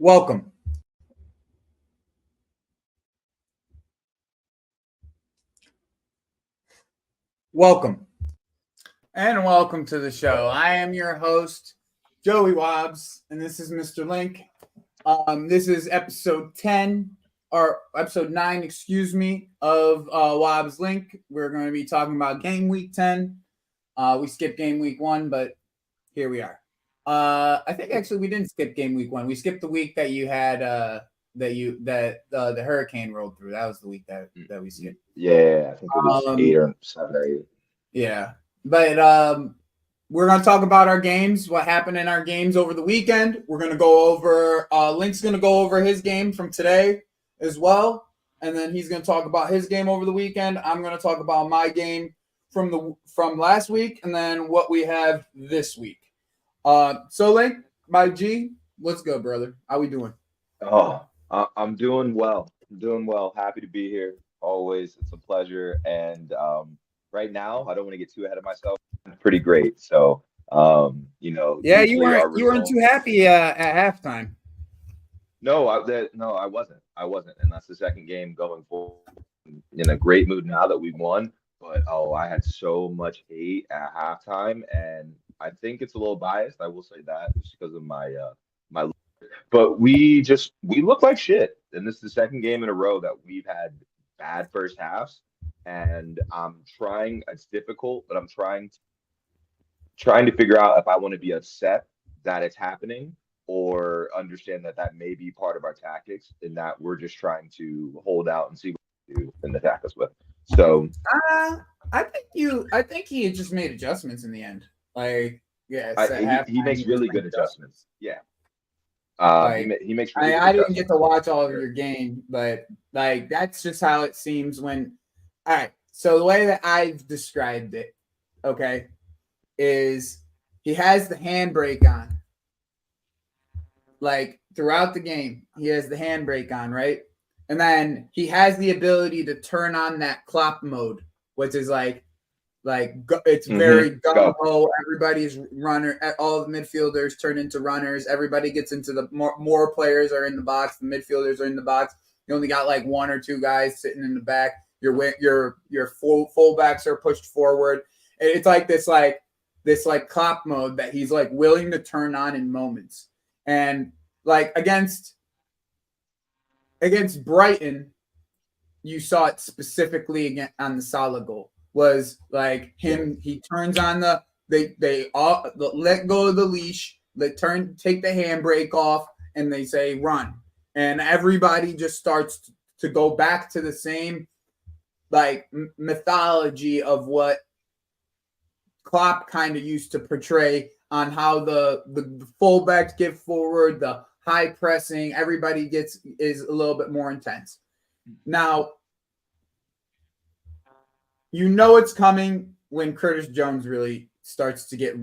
Welcome. Welcome. And welcome to the show. I am your host, Joey Wobbs, and this is Mr. Link. This is episode 10, or episode 9, excuse me, of WabbsLink. We're going to be talking about game week 10. We skipped game week 1, but here we are. I think actually we didn't skip game week 1. We skipped the week that you had the hurricane rolled through. That was the week that we skipped. Yeah, I think it was 8 or 7 or 8. Yeah, but we're gonna talk about our games, what happened in our games over the weekend. We're gonna go over. Link's gonna go over his game from today as well, and then he's gonna talk about his game over the weekend. I'm gonna talk about my game from last week, and then what we have this week. So Link, my G, what's good, brother? How we doing? Oh, I'm doing well. I'm doing well. Happy to be here. Always, it's a pleasure. And right now, I don't want to get too ahead of myself. I'm pretty great. So, Yeah, you usually our weren't too happy at halftime. No, I wasn't. I wasn't, and that's the second game going forward. In a great mood now that we won. But I had so much hate at halftime, and I think it's a little biased. I will say that just because of my. But we look like shit, and this is the second game in a row that we've had bad first halves. And I'm trying. It's difficult, but I'm trying to figure out if I want to be upset that it's happening or understand that may be part of our tactics and that we're just trying to hold out and see what we do and attack us with. So I think he had just made adjustments in the end. Like, yeah, he makes really good adjustments. Yeah. He makes really good I didn't get to watch all of your game, but like that's just how it seems when. All right, so the way that I've described it, okay, is he has the handbrake on. Like throughout the game, he has the handbrake on, right? And then he has the ability to turn on that clock mode, which is like it's very gung ho. Everybody's runner, all the midfielders turn into runners. Everybody gets into the more players are in the box. The midfielders are in the box. You only got like one or two guys sitting in the back. Your fullbacks are pushed forward. It's like this clock mode that he's like willing to turn on in moments. And like against Brighton, you saw it specifically again on the Salah goal. Was like him. He turns on they all let go of the leash. Take the handbrake off, and they say run, and everybody just starts to go back to the same like mythology of what Klopp kind of used to portray on how the fullbacks get forward, the high pressing, everybody is a little bit more intense. Now, you know it's coming when Curtis Jones really starts to get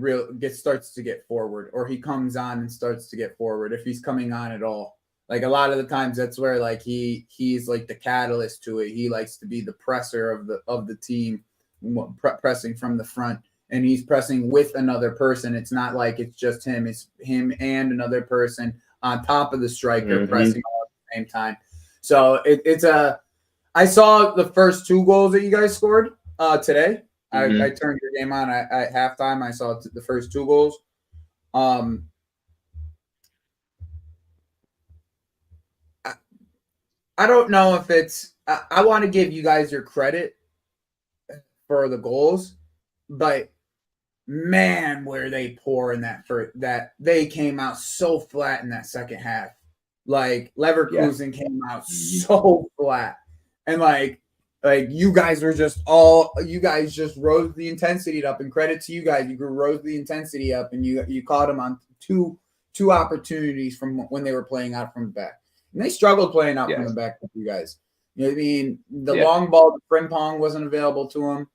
forward, or he comes on and starts to get forward if he's coming on at all. Like a lot of the times, that's where like he's like the catalyst to it. He likes to be the presser of the team, pressing from the front, and he's pressing with another person. It's not like it's just him; it's him and another person on top of the striker pressing all at the same time. So I saw the first 2 goals that you guys scored today. I turned your game on at halftime. I saw the first 2 goals. I don't know if it's. I want to give you guys your credit for the goals, but man, were they poor in that they came out so flat in that second half. Like Leverkusen came out so flat, and like you guys rose the intensity up, and credit to you guys, you rose the intensity up, and you caught them on two opportunities from when they were playing out from the back, and they struggled playing out from the back with you guys. You know what I mean? The long ball, the Frimpong wasn't available to them.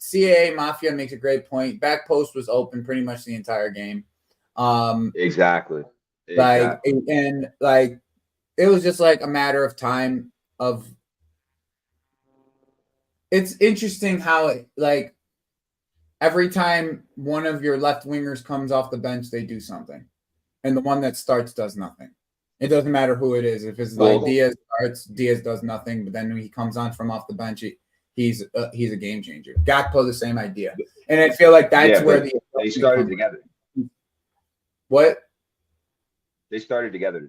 CAA Mafia makes a great point. Back post was open pretty much the entire game. Exactly. It was just like a matter of time of. It's interesting how every time one of your left wingers comes off the bench, they do something, and the one that starts does nothing. It doesn't matter who it is. If it's Well, like Diaz starts, Diaz does nothing, but then when he comes on from off the bench, he's a game changer. Gakpo, the same idea, and I feel like that's where they started together. What? They started together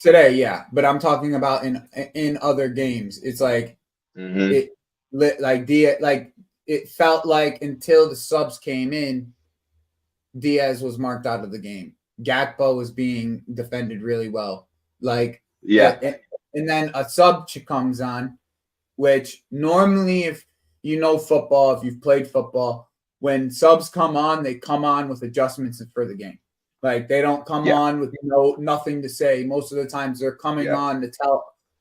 Today, yeah, but I'm talking about in other games. It's like it like Diaz, like it felt like until the subs came in, Diaz was marked out of the game. Gakpo was being defended really well. Like and then a sub comes on, which normally, if you know football, if you've played football, when subs come on, they come on with adjustments for the game. Like they don't come on with nothing to say. Most of the times they're coming on to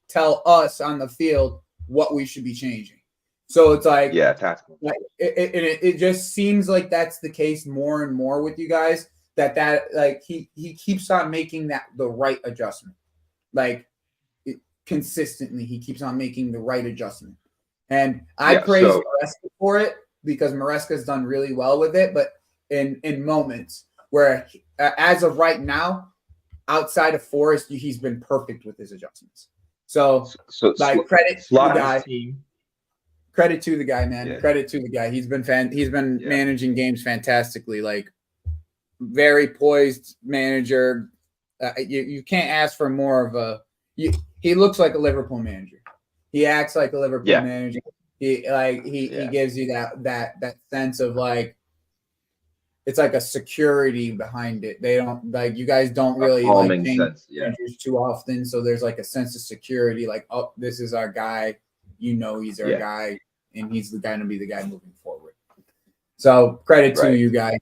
tell us on the field what we should be changing. So it's like tactical. Like it just seems like that's the case more and more with you guys. That like he keeps on making the right adjustment. Like consistently, he keeps on making the right adjustment. And I praise Maresca for it because Maresca's done really well with it, but in moments where as of right now, outside of Forrest, he's been perfect with his adjustments. So like credit to the guy. Credit to the guy, man. Yeah. Credit to the guy. He's been managing games fantastically. Like very poised manager. You can't ask for more of a. He looks like a Liverpool manager. He acts like a Liverpool manager. He gives you that sense of like. It's like a security behind it. They don't like you guys don't really like change managers too often. So there's like a sense of security. Like, oh, this is our guy. You know, he's our guy, and he's going to be the guy moving forward. So credit to you guys.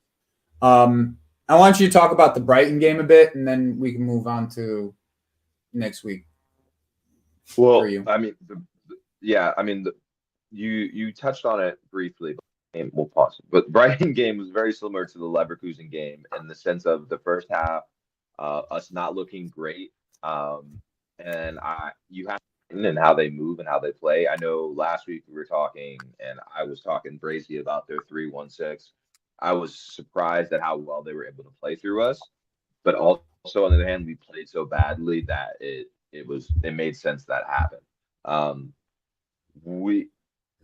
I want you to talk about the Brighton game a bit, and then we can move on to next week. Well, I mean, you touched on it briefly. We'll pause. But the Brighton game was very similar to the Leverkusen game in the sense of the first half, us not looking great, and you have and how they move and how they play. I know last week we were talking, and I was talking crazy about their 3-1-6. I was surprised at how well they were able to play through us, but also on the other hand, we played so badly that it made sense that happened.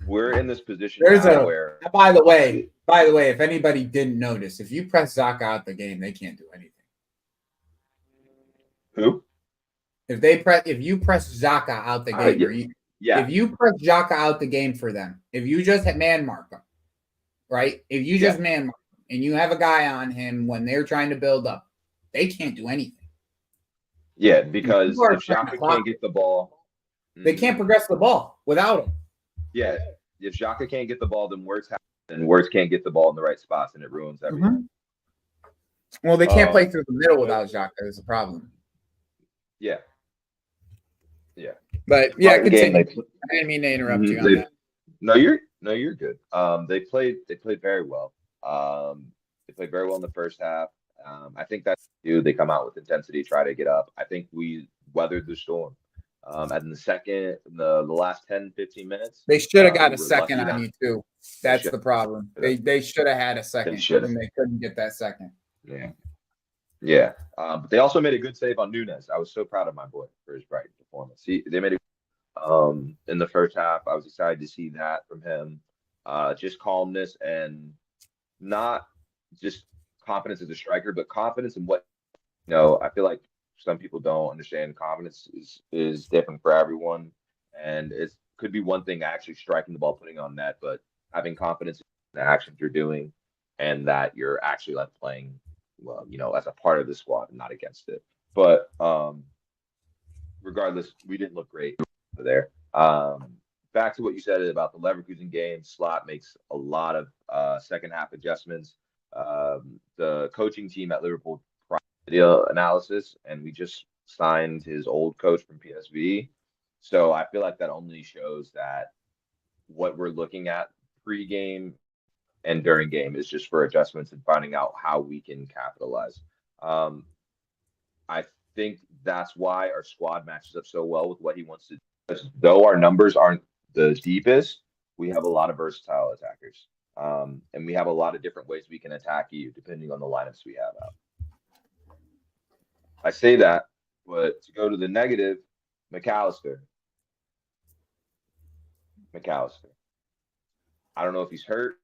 We're in this position where. By the way, if anybody didn't notice, if you press Xhaka out the game, they can't do anything. Who? If you press Xhaka out the game, if you press Xhaka out the game for them, if you just man mark them, right? If you just man mark them and you have a guy on him when they're trying to build up, they can't do anything. Yeah, because if Xhaka can't get the ball, they can't progress the ball without him. Yeah, if Xhaka can't get the ball, then Wirtz can't get the ball in the right spots, and it ruins everything. Well, they can't play through the middle without Xhaka. Is the problem. Yeah. But continue. I didn't mean to interrupt you on that. No, you're good. They played very well. They played very well in the first half. I think that's they come out with intensity, try to get up. I think we weathered the storm. And in the last 10, 15 minutes, they should have got a second on you too. That's the problem. They should have had a second, and they couldn't get that second. Yeah. But they also made a good save on Nunes. I was so proud of my boy for his Brighton performance. They made in the first half. I was excited to see that from him. Just calmness and not just confidence as a striker, but confidence in what I feel like some people don't understand. Confidence is different for everyone, and it could be one thing actually striking the ball, putting on net, but having confidence in the actions you're doing, and that you're actually like playing well, as a part of the squad and not against it. But regardless, we didn't look great there. Back to what you said about the Leverkusen game, Slot makes a lot of second half adjustments. The coaching team at Liverpool video analysis, and we just signed his old coach from PSV. So I feel like that only shows that what we're looking at pre-game and during game is just for adjustments and finding out how we can capitalize. I think that's why our squad matches up so well with what he wants to do. Because though our numbers aren't the deepest, we have a lot of versatile attackers. And we have a lot of different ways we can attack you depending on the lineups we have out. I say that, but to go to the negative, McAllister. McAllister. I don't know if he's hurt,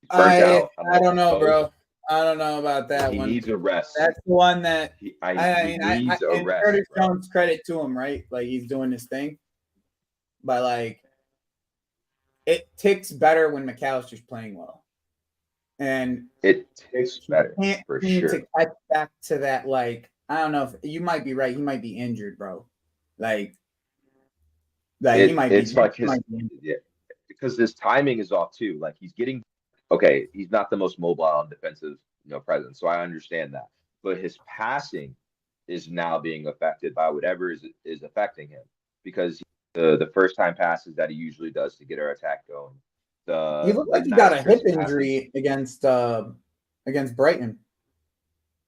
he's burnt out. I don't I know if don't it's know, both. bro. I don't know about that He one. needs a rest. That's the one that He I needs a and rest, Curtis bro. Jones, credit to him, right? Like he's doing this thing, but like it ticks better when McAllister's playing well, and It tastes he better can't for seem to sure. catch back to that. Like I don't know if you might be right. He might be injured, bro. Like he might be. It's like He might be injured. yeah, because his timing is off too. Like he's getting okay, he's not the most mobile on defensive, presence. So I understand that. But his passing is now being affected by whatever is affecting him because the first time passes that he usually does to get our attack going. He looked The like he got nice a hip crisp passes. injury against Brighton.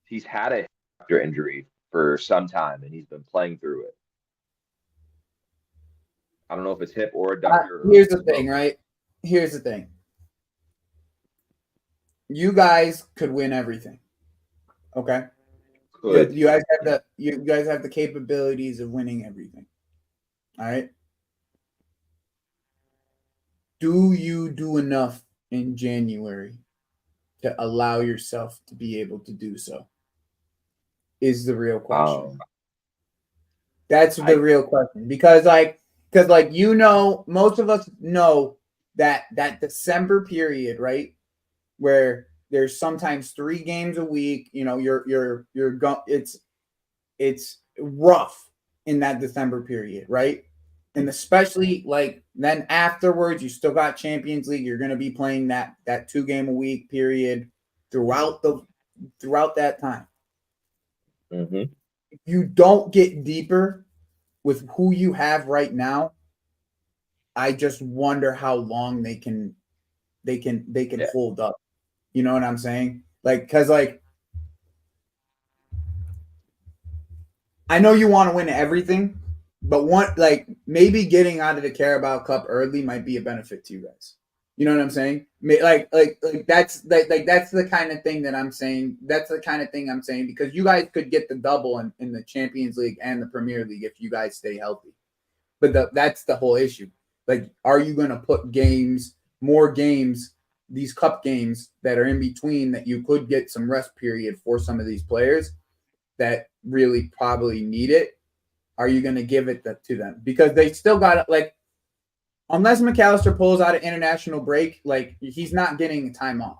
He's had a after injury for some time and he's been playing through it. I don't know if it's hip or adductor or Here's the both. thing, right? Here's the thing. You guys could win everything. Okay? Could. You guys have the capabilities of winning everything. All right? Do you do enough in January to allow yourself to be able to do so? Is the real question. That's the real question. Because most of us know that December period, right? Where there's sometimes 3 games a week, it's rough in that December period, right? And especially like then afterwards, you still got Champions League. You're going to be playing that 2 game a week period throughout that time. Mm-hmm. If you don't get deeper with who you have right now, I just wonder how long they can hold up. You know what I'm saying? Because I know you want to win everything, but maybe getting out of the Carabao Cup early might be a benefit to you guys. You know what I'm saying? That's the kind of thing that I'm saying. That's the kind of thing I'm saying because you guys could get the double in the Champions League and the Premier League if you guys stay healthy. But that's the whole issue. Like, are you going to put more games, these cup games that are in between that you could get some rest period for some of these players that really probably need it? Are you going to give it to them? Because they still got it. Unless McAllister pulls out an international break, he's not getting time off.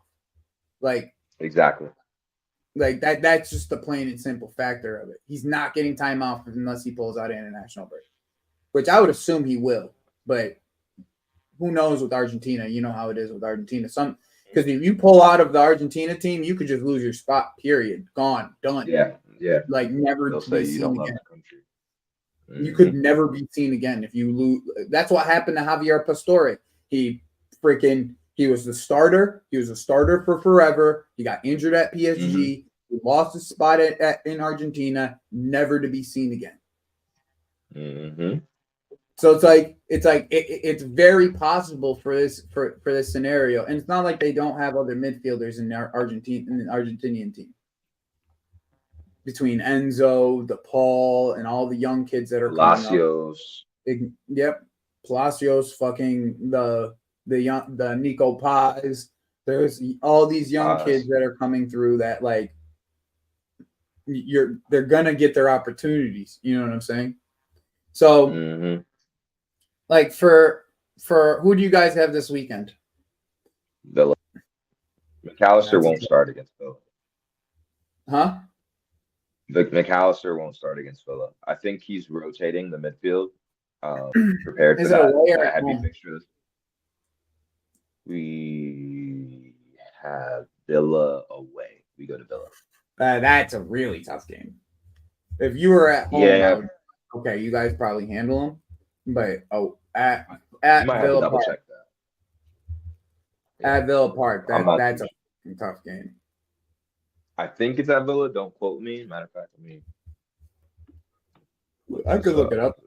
Exactly. That's just the plain and simple factor of it. He's not getting time off unless he pulls out an international break, which I would assume he will. But who knows with Argentina? You know how it is with Argentina. Because if you pull out of the Argentina team, you could just lose your spot. Period. Gone. Done. Yeah. Never They'll to say be you seen don't again. love the country. You could never be seen again if you lose. That's what happened to Javier Pastore. He was the starter. He was a starter for forever. He got injured at PSG. Mm-hmm. He lost his spot in Argentina, never to be seen again. Mm-hmm. So it's very possible for this scenario, and it's not like they don't have other midfielders in the Argentinian team. Between Enzo, DePaul, and all the young kids that are Palacios. coming up. Yep. Palacios, fucking the Nico Paz. There's all these young kids that are coming through that they're gonna get their opportunities. You know what I'm saying? So for who do you guys have this weekend? Villa. McAllister won't start against Villa. Huh? McAllister won't start against Villa. I think he's rotating the midfield, prepared for that heavy fixture. We have Villa away. We go to Villa. That's a really tough game. If you were at home, okay, you guys probably handle them. But at Villa Park, check that. At Villa Park, that's a tough game. I think it's at Villa. Don't quote me. Matter of fact, I could look it up.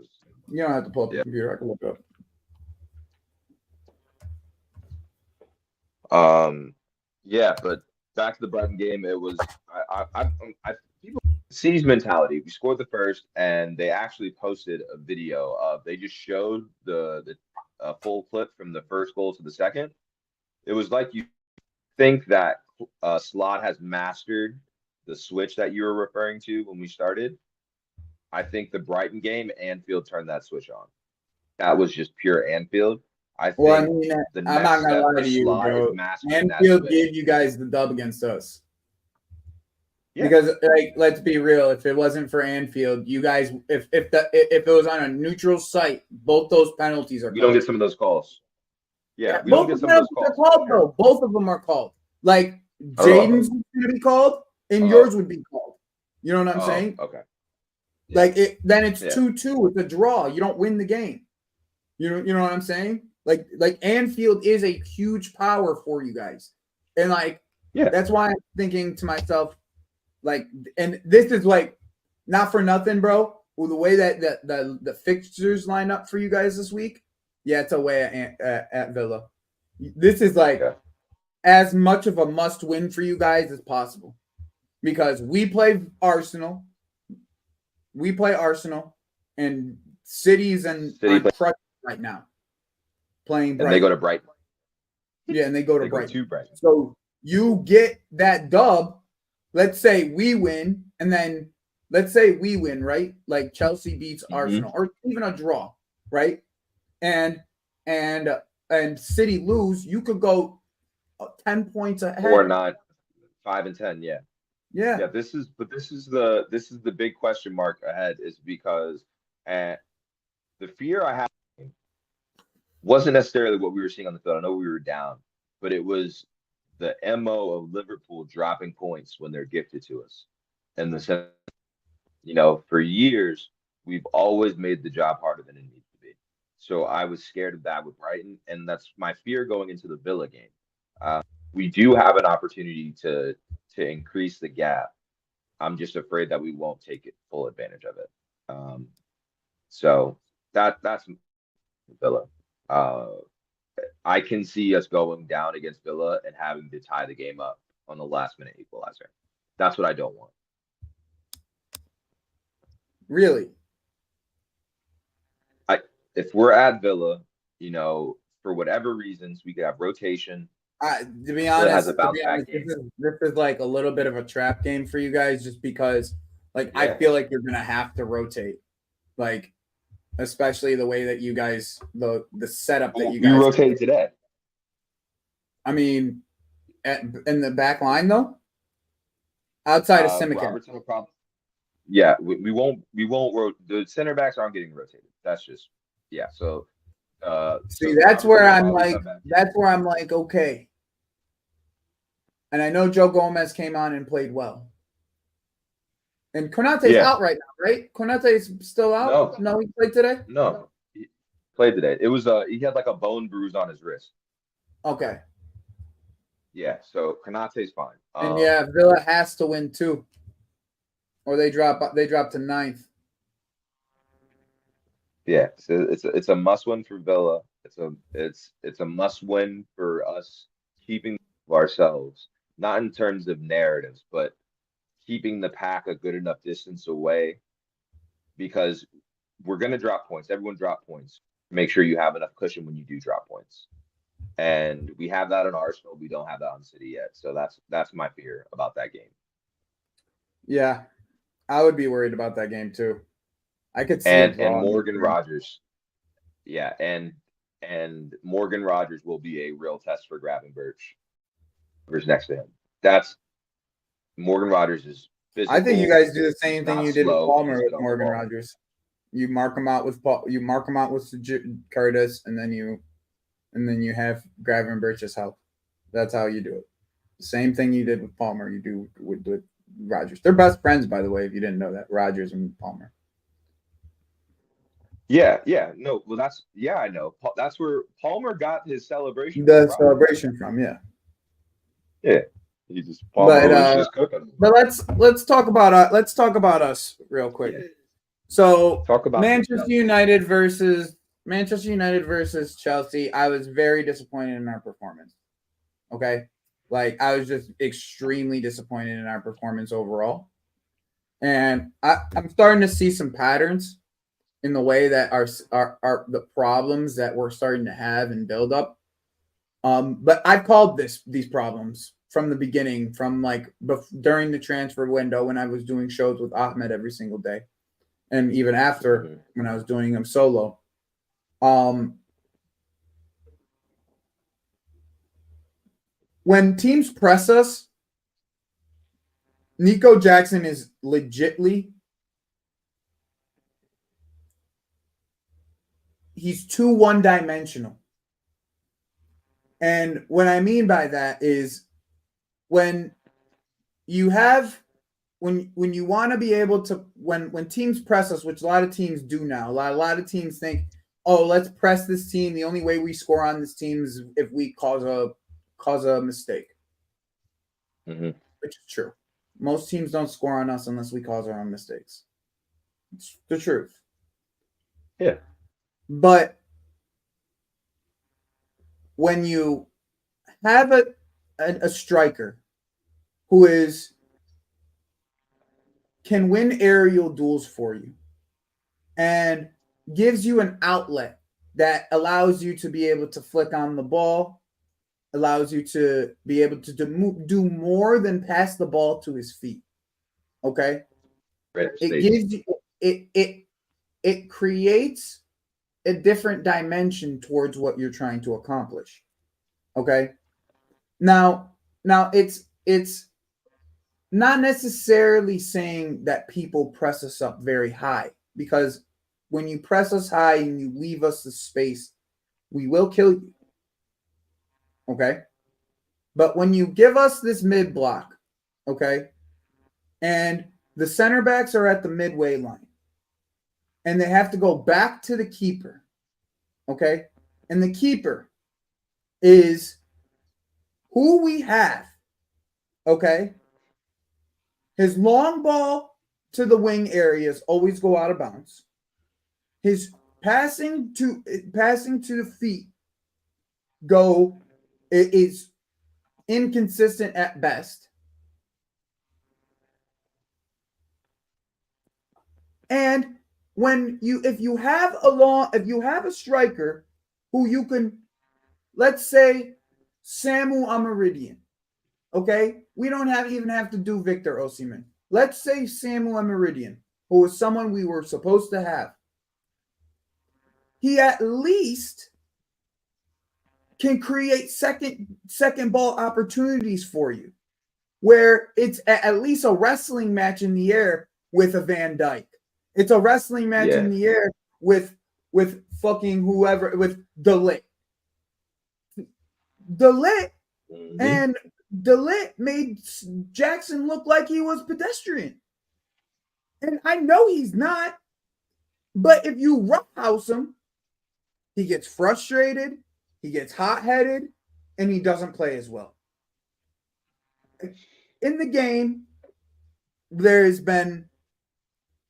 You don't have to pull up the computer. I can look it up. Yeah, but back to the Brighton game. It was people City's mentality. We scored the first, and they actually posted a video of they just showed the full clip from the first goal to the second. It was like you think that Slot has mastered the switch that you were referring to when we started. I think the Brighton game, Anfield turned that switch on. That was just pure Anfield. I Well, I think mean, the I'm not next gonna step lie for to you, Slot is bro. mastering that Anfield switch. gave you guys the dub against us. Yeah. Because, like, let's be real. If it wasn't for Anfield, you guys, if it was on a neutral site, both those penalties are We don't called. get some of those calls. Yeah, we don't Both get the some of those penalties are calls. called, though. Both of them are called. Like Jaden's Oh, would be called, and oh, yours would be called. You know what I'm oh, saying? okay. Yeah. Like then it's Yeah. 2-2. It's a draw. You don't win the game. You know what I'm saying? Like Anfield is a huge power for you guys, and like Yeah. that's why I'm thinking to myself, like, and this is like not for nothing, bro. Well, the way that the fixtures line up for you guys this week, yeah, it's away at Villa. This is like Yeah. as much of a must win for you guys as possible because we play Arsenal. We play Arsenal, and City's and City on crutch right now playing and Brighton. they go to Brighton. Yeah, and they go to They go Brighton. to Brighton. So you get that dub. Let's say we win, and then let's say we win, right? Like Chelsea beats Arsenal, or even a draw, right? And City lose. You could go 10 points ahead. 4 9, 5 and 10. Yeah. Yeah. Yeah. This is the big question mark ahead is because the fear I have wasn't necessarily what we were seeing on the field. I know we were down, but it was the MO of Liverpool dropping points when they're gifted to us. And the sense, for years, we've always made the job harder than it needs to be. So I was scared of that with Brighton, and that's my fear going into the Villa game. We do have an opportunity to increase the gap. I'm just afraid that we won't take it full advantage of it. So that's Villa. I can see us going down against Villa and having to tie the game up on the last minute equalizer. That's what I don't want. Really? If we're at Villa, for whatever reasons, we could have rotation. To be honest, this is like a little bit of a trap game for you guys, just because, like, yeah. I feel like you're gonna have to rotate, like, especially the way that you guys the setup that you guys. You rotated today. I mean, in the back line though, outside of Simic. Yeah, we won't. The center backs aren't getting rotated. That's just So. See, that's where I'm like, okay. And I know Joe Gomez came on and played well. And Konate's out right now, right? Konate's still out? No, he played today? No, he played today. It was he had like a bone bruise on his wrist. Okay. Yeah, so Konate's fine. And Villa has to win too. Or they drop to 9th. Yeah, so it's a must win for Villa. It's a must win for us keeping ourselves, not in terms of narratives, but keeping the pack a good enough distance away, because we're gonna drop points. Everyone drop points. Make sure you have enough cushion when you do drop points. And we have that in Arsenal. We don't have that on City yet. So that's my fear about that game. Yeah, I would be worried about that game too. I could see and Morgan Rogers. Yeah, and Morgan Rogers will be a real test for Gravenberch. Who's next to him? That's Morgan Rogers is physical. I think you guys do the same thing you did with Palmer with Morgan Rogers. You mark him out with You mark him out with Curtis, and then you have Gravenberch's help. That's how you do it. The same thing you did with Palmer, you do with Rogers. They're best friends, by the way, if you didn't know that. Rogers and Palmer. Yeah. No, well, I know. That's where Palmer got his celebration. Celebration from, yeah. Yeah, he just Palmer was just cooking. But let's talk about us real quick. Yeah. So talk about Manchester United versus Chelsea. I was very disappointed in our performance. Okay, like I was just extremely disappointed in our performance overall. And I'm starting to see some patterns in the way that our the problems that we're starting to have and build up. But I've called these problems from the beginning, from like during the transfer window when I was doing shows with Ahmed every single day, and even after when I was doing them solo. When teams press us, Nico Jackson is legitly, he's too one-dimensional. And what I mean by that is when you have when you want to be able to when teams press us, which a lot of teams do now, a lot of teams think, oh, let's press this team. The only way we score on this team is if we cause a mistake, which is true. Most teams don't score on us unless we cause our own mistakes. It's the truth. Yeah. But when you have a striker who can win aerial duels for you and gives you an outlet that allows you to be able to flick on the ball, allows you to be able to do more than pass the ball to his feet. Okay? It gives you it creates a different dimension towards what you're trying to accomplish. Okay? Now it's not necessarily saying that people press us up very high, because when you press us high and you leave us the space, we will kill you. Okay? But when you give us this mid block, okay, and the center backs are at the midway line and they have to go back to the keeper, okay, and the keeper is who we have, okay, his long ball to the wing areas always go out of bounds. His passing to the feet is inconsistent at best. And if you have a striker who you can, let's say Samu Amaridian, okay? We don't even have to do Victor Osimhen. Let's say Samu Amaridian, who was someone we were supposed to have. He at least can create second ball opportunities for you, where it's at least a wrestling match in the air with a Van Dijk. It's a wrestling match in the air with fucking whoever, with De Ligt. And De Ligt made Jackson look like he was pedestrian. And I know he's not, but if you roughhouse him, he gets frustrated, he gets hot-headed, and he doesn't play as well. In the game, there has been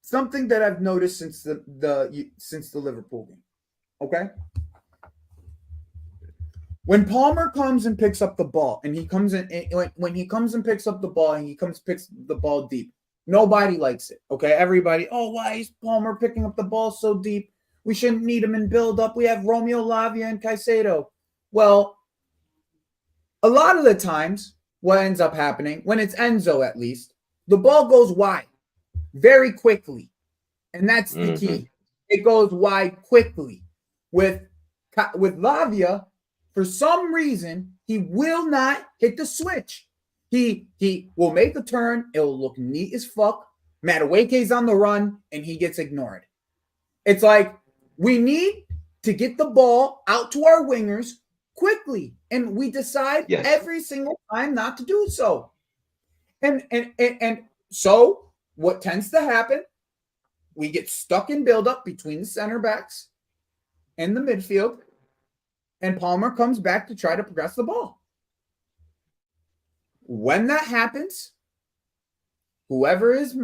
something that I've noticed since the Liverpool game. Okay? When Palmer comes and picks up the ball, and he comes in when he comes and picks up the ball and picks the ball deep, nobody likes it. Okay? Everybody, oh, why is Palmer picking up the ball so deep? We shouldn't need him in build-up. We have Romeo Lavia and Caicedo. Well, a lot of the times, what ends up happening, when it's Enzo at least, the ball goes wide very quickly. And that's the key. It goes wide quickly. With Lavia, for some reason, he will not hit the switch. He will make a turn. It'll look neat as fuck. Madueke's on the run, and he gets ignored. It's like, we need to get the ball out to our wingers quickly, and we decide every single time not to do so. And so what tends to happen, we get stuck in buildup between the center backs and the midfield, and Palmer comes back to try to progress the ball. When that happens, whoever is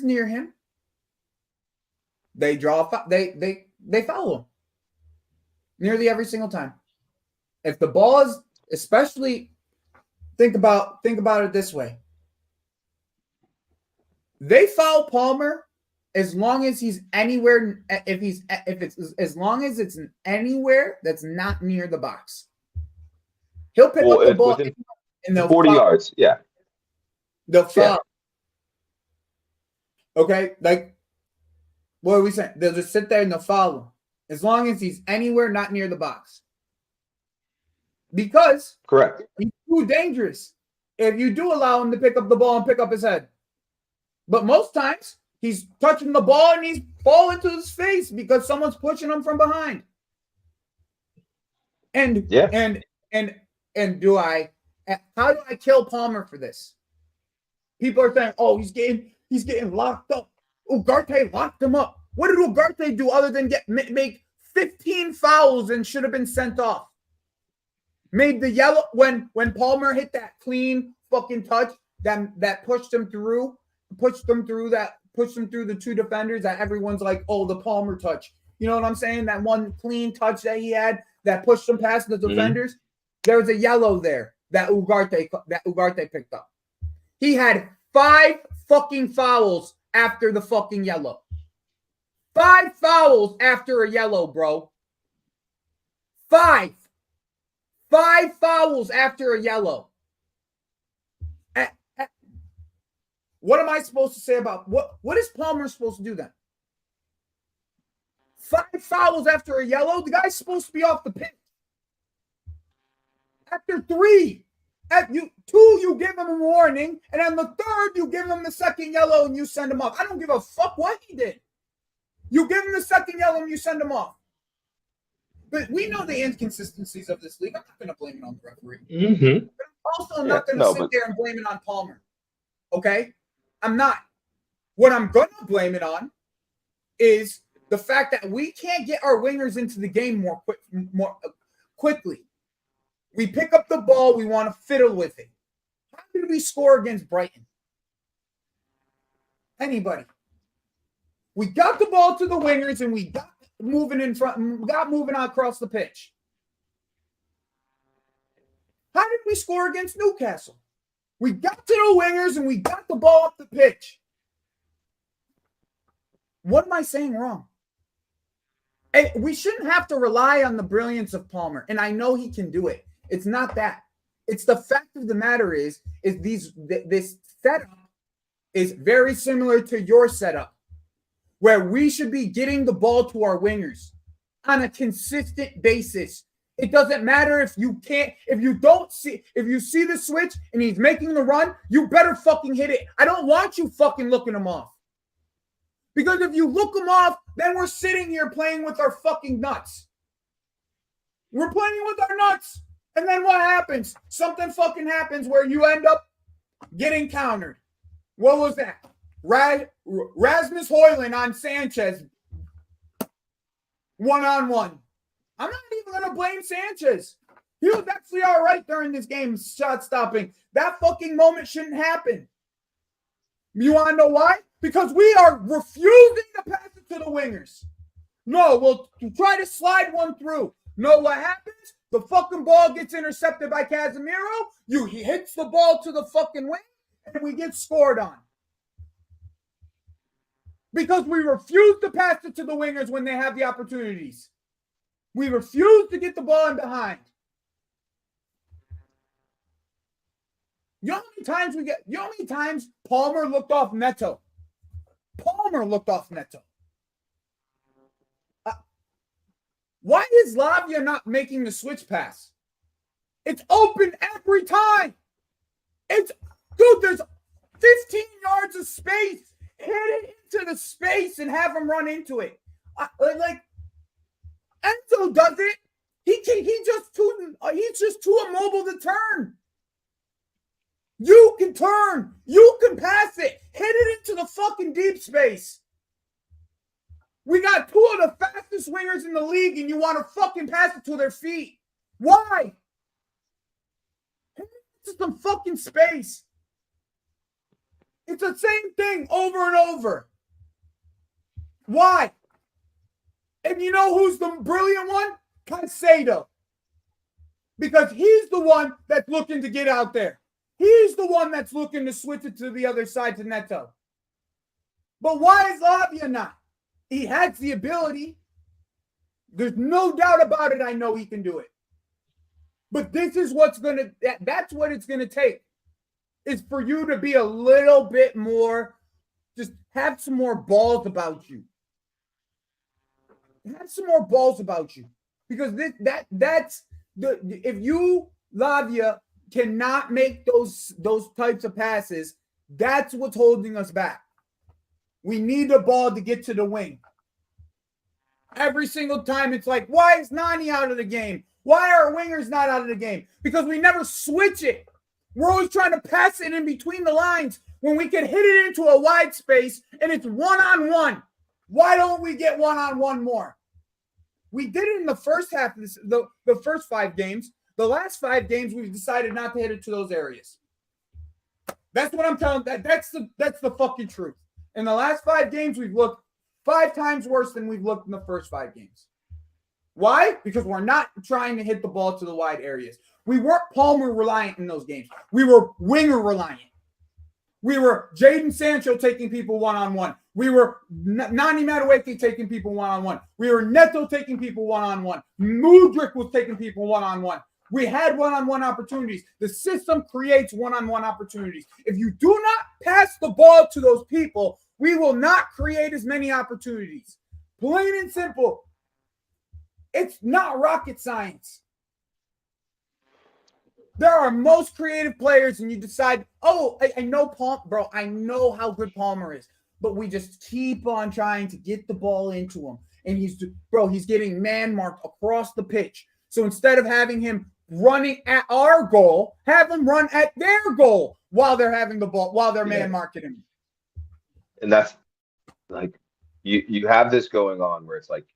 near him, they they follow him nearly every single time. If the ball is, especially, think about it this way. They foul Palmer as long as he's anywhere. As long as it's anywhere that's not near the box, he'll pick up the ball within and they'll 40 foul. yards. Yeah. They'll foul. Okay, like what are we saying? They'll just sit there and they'll foul him as long as he's anywhere not near the box. Because Correct. He's too dangerous if you do allow him to pick up the ball and pick up his head. But most times he's touching the ball and he's falling to his face because someone's pushing him from behind. And do I? How do I kill Palmer for this? People are saying, "Oh, he's getting locked up." Ugarte locked him up. What did Ugarte do other than make 15 fouls and should have been sent off? Made the yellow when Palmer hit that clean fucking touch that pushed them through the two defenders that everyone's like, oh, the Palmer touch. You know what I'm saying? That one clean touch that he had that pushed them past the defenders. There was a yellow there that Ugarte picked up. He had 5 fucking fouls after the fucking yellow. 5 fouls after a yellow, bro. 5 fouls after a yellow. What am I supposed to say about what is Palmer supposed to do then? 5 fouls after a yellow? The guy's supposed to be off the pitch. After 3, you give him a warning, and then the 3rd, you give him the second yellow and you send him off. I don't give a fuck what he did. You give him the second yellow and you send him off. But we know the inconsistencies of this league. I'm not going to blame it on the referee. Mm-hmm. But I'm also not going to sit there and blame it on Palmer. Okay? I'm not. What I'm going to blame it on is the fact that we can't get our wingers into the game more quickly. We pick up the ball. We want to fiddle with it. How did we score against Brighton? Anybody? We got the ball to the wingers and we got moving in front, got moving across the pitch. How did we score against Newcastle? We got to the wingers and we got the ball up the pitch. What am I saying wrong? And we shouldn't have to rely on the brilliance of Palmer, and I know he can do it. It's not that. It's the fact of the matter is this setup is very similar to your setup, where we should be getting the ball to our wingers on a consistent basis. It doesn't matter if you see the switch and he's making the run, you better fucking hit it. I don't want you fucking looking him off. Because if you look him off, then we're sitting here playing with our fucking nuts. We're playing with our nuts. And then what happens? Something fucking happens where you end up getting countered. What was that? Rasmus Højlund on Sanchez. 1-on-1. I'm not even going to blame Sanchez. He was actually all right during this game, shot stopping. That fucking moment shouldn't happen. You want to know why? Because we are refusing to pass it to the wingers. No, we'll try to slide one through. No, what happens? The fucking ball gets intercepted by Casemiro. He hits the ball to the fucking wing, and we get scored on. Because we refuse to pass it to the wingers when they have the opportunities. We refuse to get the ball in behind. You know how many times Palmer looked off Neto? Why is Lavia not making the switch pass? It's open every time. There's 15 yards of space. Hit it into the space and have him run into it. Like Enzo does it. He's just too immobile to turn. You can turn. You can pass it. Hit it into the fucking deep space. We got 2 of the fastest wingers in the league, and you want to fucking pass it to their feet. Why? Hit it into some fucking space. It's the same thing over and over. Why? And you know who's the brilliant one? Caicedo. Because he's the one that's looking to get out there. He's the one that's looking to switch it to the other side to Neto. But why is Lavia not? He has the ability. There's no doubt about it. I know he can do it. But this is that's what it's going to take, is for you to be a little bit more, just have some more balls about you. Have some more balls about you. Because if you, Lavia, cannot make those types of passes, that's what's holding us back. We need the ball to get to the wing. Every single time it's like, why is Nani out of the game? Why are wingers not out of the game? Because we never switch it. We're always trying to pass it in between the lines when we can hit it into a wide space and it's one-on-one. Why don't we get one-on-one more? We did it in the first half of the first 5 games. The last 5 games, we've decided not to hit it to those areas. That's what I'm telling. That's the fucking truth. In the last 5 games, we've looked 5 times worse than we've looked in the first 5 games. Why? Because we're not trying to hit the ball to the wide areas. We weren't Palmer reliant in those games. We were winger reliant. We were Jadon Sancho taking people one-on-one. We were Nani Madueke taking people one-on-one. We were Neto taking people one-on-one. Mudryk was taking people one-on-one. We had one-on-one opportunities. The system creates one-on-one opportunities. If you do not pass the ball to those people, we will not create as many opportunities. Plain and simple. It's not rocket science. There are most creative players, and you decide, I know Palmer, bro. I know how good Palmer is, but we just keep on trying to get the ball into him. And he's getting man marked across the pitch. So instead of having him running at our goal, have him run at their goal while they're having the ball, while they're man marking him. And that's like, you have this going on where it's like,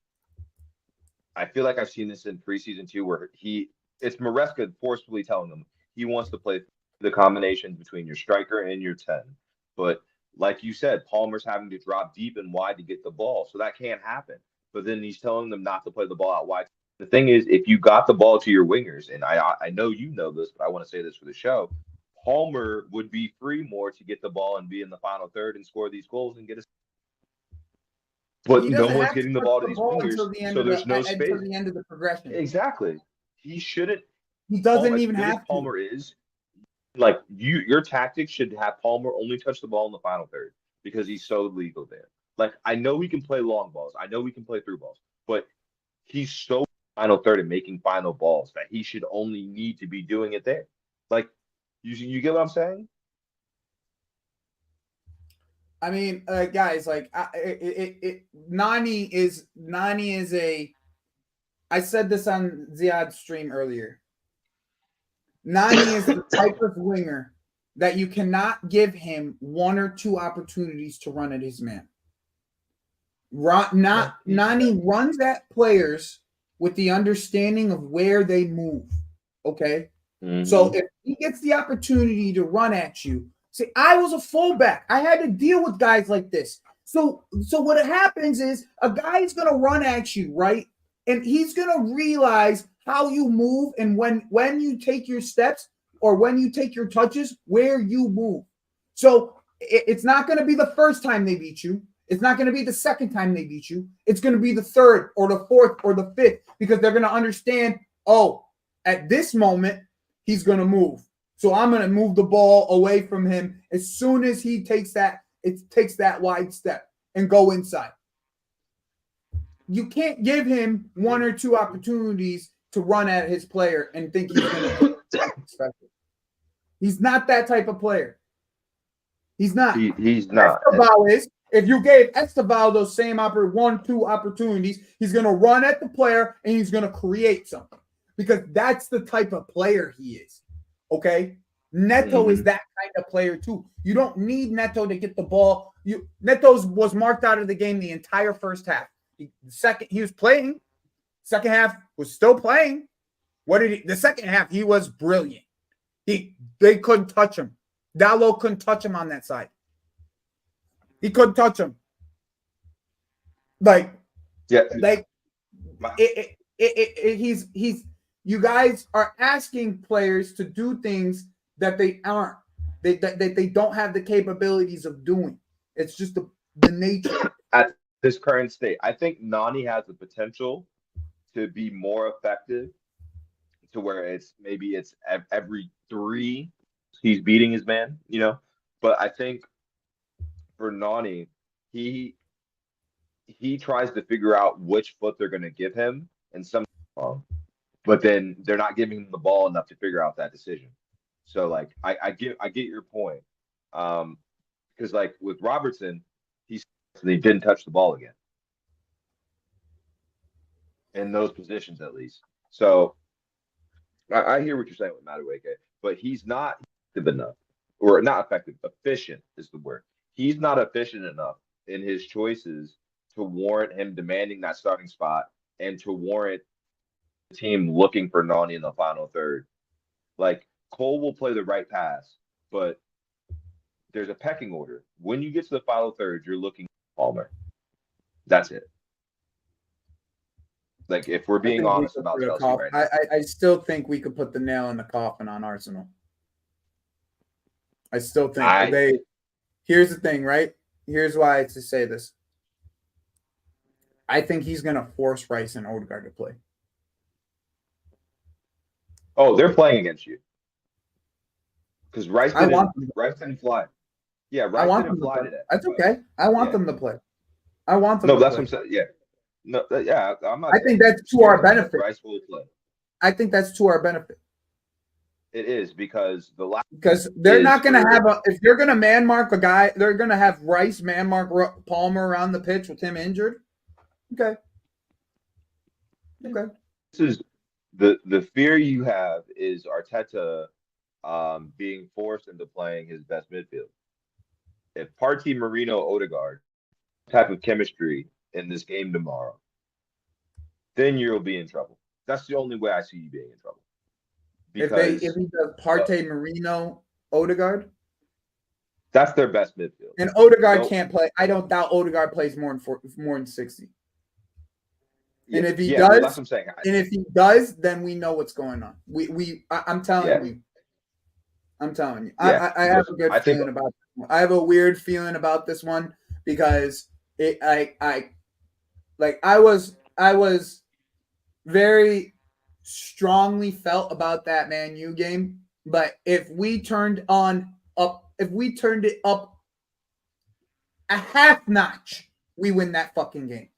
I feel like I've seen this in preseason too, where it's Maresca forcefully telling them he wants to play the combinations between your striker and your 10. But like you said, Palmer's having to drop deep and wide to get the ball. So that can't happen. But then he's telling them not to play the ball out wide. The thing is, if you got the ball to your wingers, and I know you know this, but I want to say this for the show, Palmer would be free more to get the ball and be in the final third and score these goals and get us. But no one's getting the ball to these wingers, so there's no space until the end of the progression. Exactly. He shouldn't. He doesn't even have to. Palmer is like your tactics should have Palmer only touch the ball in the final third because he's so legal there. Like, I know he can play long balls, I know he can play through balls, but he's so final third and making final balls that he should only need to be doing it there. Like, you get what I'm saying? I mean, guys, like Nani is a. I said this on Ziad's stream earlier. Nani is the type of winger that you cannot give him 1 or 2 opportunities to run at his man. Nani runs at players with the understanding of where they move. Okay, so if he gets the opportunity to run at you. See, I was a fullback. I had to deal with guys like this. So what happens is a guy's going to run at you, right? And he's going to realize how you move and when you take your steps or when you take your touches, where you move. So it's not going to be the first time they beat you. It's not going to be the second time they beat you. It's going to be the 3rd or the 4th or the 5th because they're going to understand, at this moment, he's going to move. So I'm going to move the ball away from him as soon as he takes that wide step and go inside. You can't give him 1 or 2 opportunities to run at his player and think he's going to be special. He's not that type of player. He's not. He's not. Esteval is. If you gave Esteval those same 1, 2 opportunities, he's going to run at the player and he's going to create something because that's the type of player he is. Okay, Neto is that kind of player too. You don't need Neto to get the ball. Neto was marked out of the game the entire first half. He was playing. Second half was still playing. The second half he was brilliant. They couldn't touch him. Dallo couldn't touch him on that side. He couldn't touch him. He's. You guys are asking players to do things that they aren't. They don't have the capabilities of doing. It's just the nature. At this current state, I think Nani has the potential to be more effective to where it's every three he's beating his man, you know. But I think for Nani, he he tries to figure out which foot they're going to give him, and some, but then they're not giving him the ball enough to figure out that decision. So like I get your point, because like with Robertson, he didn't touch the ball again in those positions at least. So I hear what you're saying with Madueke, but he's not effective enough, or not effective, efficient is the word. He's not efficient enough in his choices to warrant him demanding that starting spot and to warrant the team looking for Nani in the final third. Like Cole will play the right pass, but there's a pecking order. When you get to the final third, you're looking at Palmer. That's it. Like if we're being honest about Chelsea right now, I still think we could put the nail in the coffin on Arsenal. I still think they. Here's the thing, right? Here's why I say this. I think he's going to force Rice and Odegaard to play. Oh, they're playing against you because Rice didn't fly. Yeah, Rice didn't fly today. That's okay. I want them to play. I want them. No, that's what I'm saying. Yeah. No, yeah, I'm not. I think that's to our benefit. Rice will play. I think that's to our benefit. It is because they're not going to have if they're going to man mark a guy, they're going to have Rice man mark Palmer around the pitch with him injured. Okay. This is the fear you have is Arteta being forced into playing his best midfield. If Partey, Marino, Odegaard type of chemistry in this game tomorrow, then you'll be in trouble. That's the only way I see you being in trouble. Because if he does Partey, Marino, Odegaard, that's their best midfield. And Odegaard can't play. I don't doubt Odegaard plays more than 60. Yeah, and if he does, that's what I'm saying. And if he does, then we know what's going on. I'm telling you. I'm telling you. Yeah, I have a good feeling about this one. I have a weird feeling about this one because I was very strongly felt about that Man U game, but if we turned it up a half notch, we win that fucking game.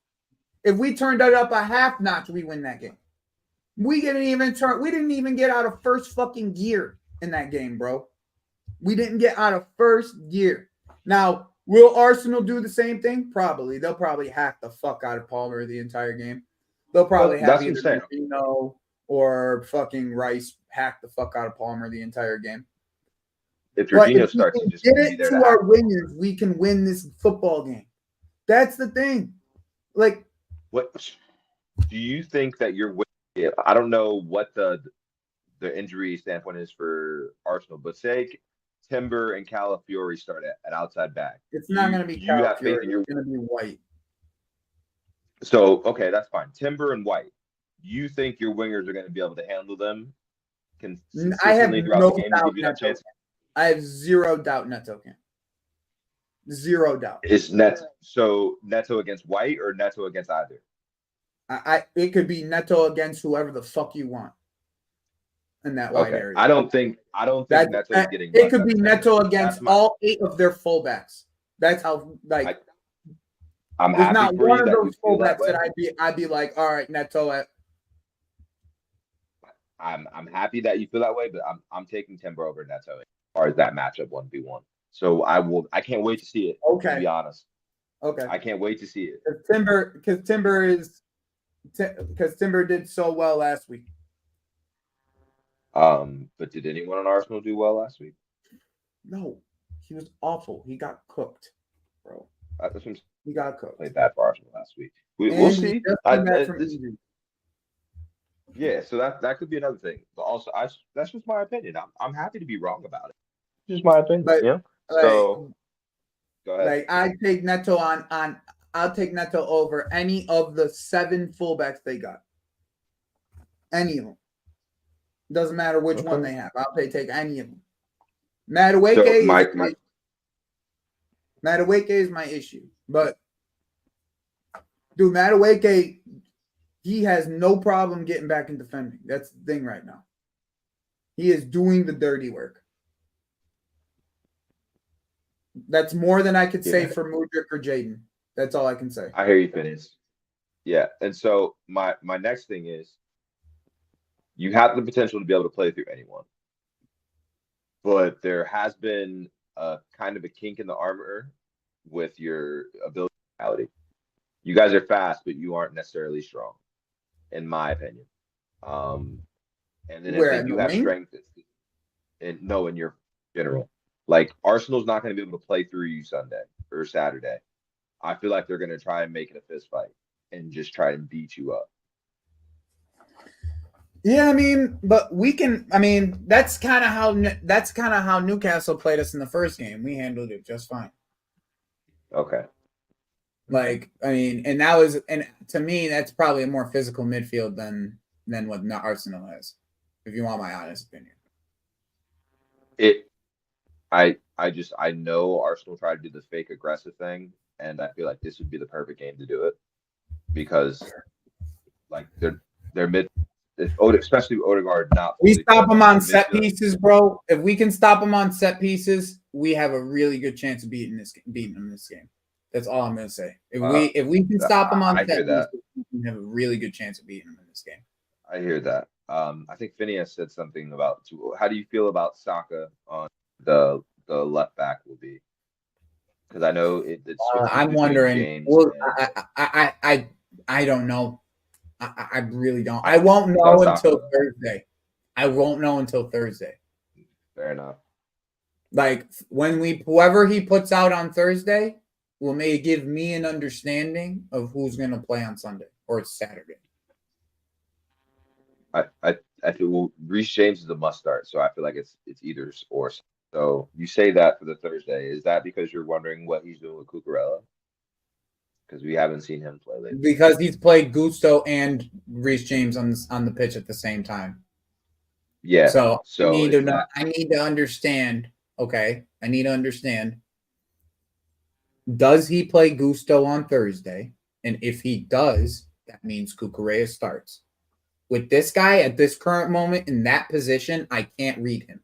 If we turned it up a half notch, we win that game. We didn't even get out of first fucking gear in that game, bro. We didn't get out of first gear. Now, will Arsenal do the same thing? Probably. They'll probably hack the fuck out of Palmer the entire game. They'll probably have either Firmino or fucking Rice hack the fuck out of Palmer the entire game. If Jorginho starts to just get it to our wingers, we can win this football game. That's the thing. Like, what do you think that you're? I don't know what the injury standpoint is for Arsenal, but say Timber and Calafiori start at outside back. It's not going to be Calafiori. It's going to be White. So, okay, that's fine. Timber and White. You think your wingers are going to be able to handle them consistently throughout the game to give you that chance? I have zero doubt Neto can. Zero doubt. Is Neto against White or Neto against either? It could be Neto against whoever the fuck you want in that white area. I don't think Neto's getting. It could be Neto against all 8 of their fullbacks. That's how I'm there's happy not for one you of those that fullbacks that I'd be like, all right, Neto. I'm happy that you feel that way, but I'm taking Timber over Neto as far as that matchup 1v1. So I can't wait to see it. Okay. To be honest. Okay. I can't wait to see it. Because Timber did so well last week. But did anyone on Arsenal do well last week? No, he was awful. He got cooked, bro. He got cooked. Played bad for Arsenal last week. We'll see. Yeah, so that could be another thing. But also, that's just my opinion. I'm happy to be wrong about it. It's just my opinion. But, so go ahead. Like I take Neto I'll take Neto over any of the 7 fullbacks they got. Any of them. Doesn't matter which one they have. I'll take any of them. Madueke Madueke is my issue. But, dude, Madueke, he has no problem getting back in defending. That's the thing right now. He is doing the dirty work. That's more than I could say for Mudryk or Jaden. That's all I can say. I hear you, Phineas. Yeah, and so my next thing is you have the potential to be able to play through anyone, but there has been a kind of a kink in the armor with your ability. You guys are fast, but you aren't necessarily strong, in my opinion. And then if they do have strength, and no, in your general, like Arsenal's not going to be able to play through you Sunday or Saturday. I feel like they're going to try and make it a fist fight and just try and beat you up. Yeah, I mean, but we can. I mean, that's kind of how Newcastle played us in the first game. We handled it just fine. Okay. Like, I mean, and to me, that's probably a more physical midfield than what Arsenal has, if you want my honest opinion. I know Arsenal tried to do the fake aggressive thing, and I feel like this would be the perfect game to do it because, like, they're mid, especially Odegaard not. We stop them on set pieces, bro. If we can stop them on set pieces, we have a really good chance of beating them this game. That's all I'm gonna say. If we can stop them on set pieces, we can have a really good chance of beating them in this game. I hear that. I think Phineas said something about how do you feel about Saka on the left back will be? Because I know it's. I'm wondering. Well, I don't know. I really don't. I won't know until Thursday. I won't know until Thursday. Fair enough. Like whoever he puts out on Thursday will give me an understanding of who's going to play on Sunday or Saturday. I feel Reece James is a must start, so I feel like it's either or. So you say that for the Thursday. Is that because you're wondering what he's doing with Cucurella? Because we haven't seen him play lately. Because he's played Gusto and Reece James on the pitch at the same time. Yeah. So I need to understand. Okay, I need to understand. Does he play Gusto on Thursday? And if he does, that means Cucurella starts. With this guy at this current moment in that position, I can't read him.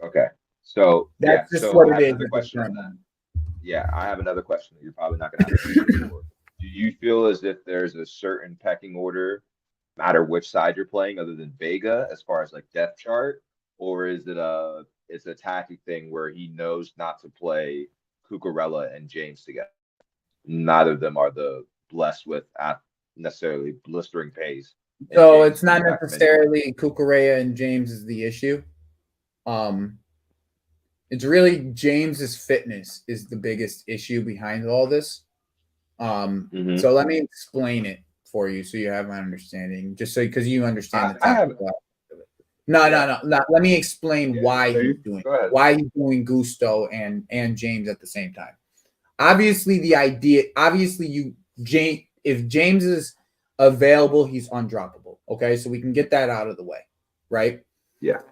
Okay. So that's just what it is. Yeah, I have another question that you're probably not going to have an answer for. Do you feel as if there's a certain pecking order, no matter which side you're playing, other than Vega, as far as like depth chart, or is it it's a tactic thing where he knows not to play Cucurella and James together? Neither of them are blessed with necessarily blistering pace. So it's not necessarily Cucurella and James is the issue. It's really James's fitness is the biggest issue behind all this. So let me explain it for you so you have an understanding, just so because you understand the technical. No. Let me explain why he's doing Gusto and James at the same time. Obviously, if James is available, he's undroppable. Okay, so we can get that out of the way, right? Yeah.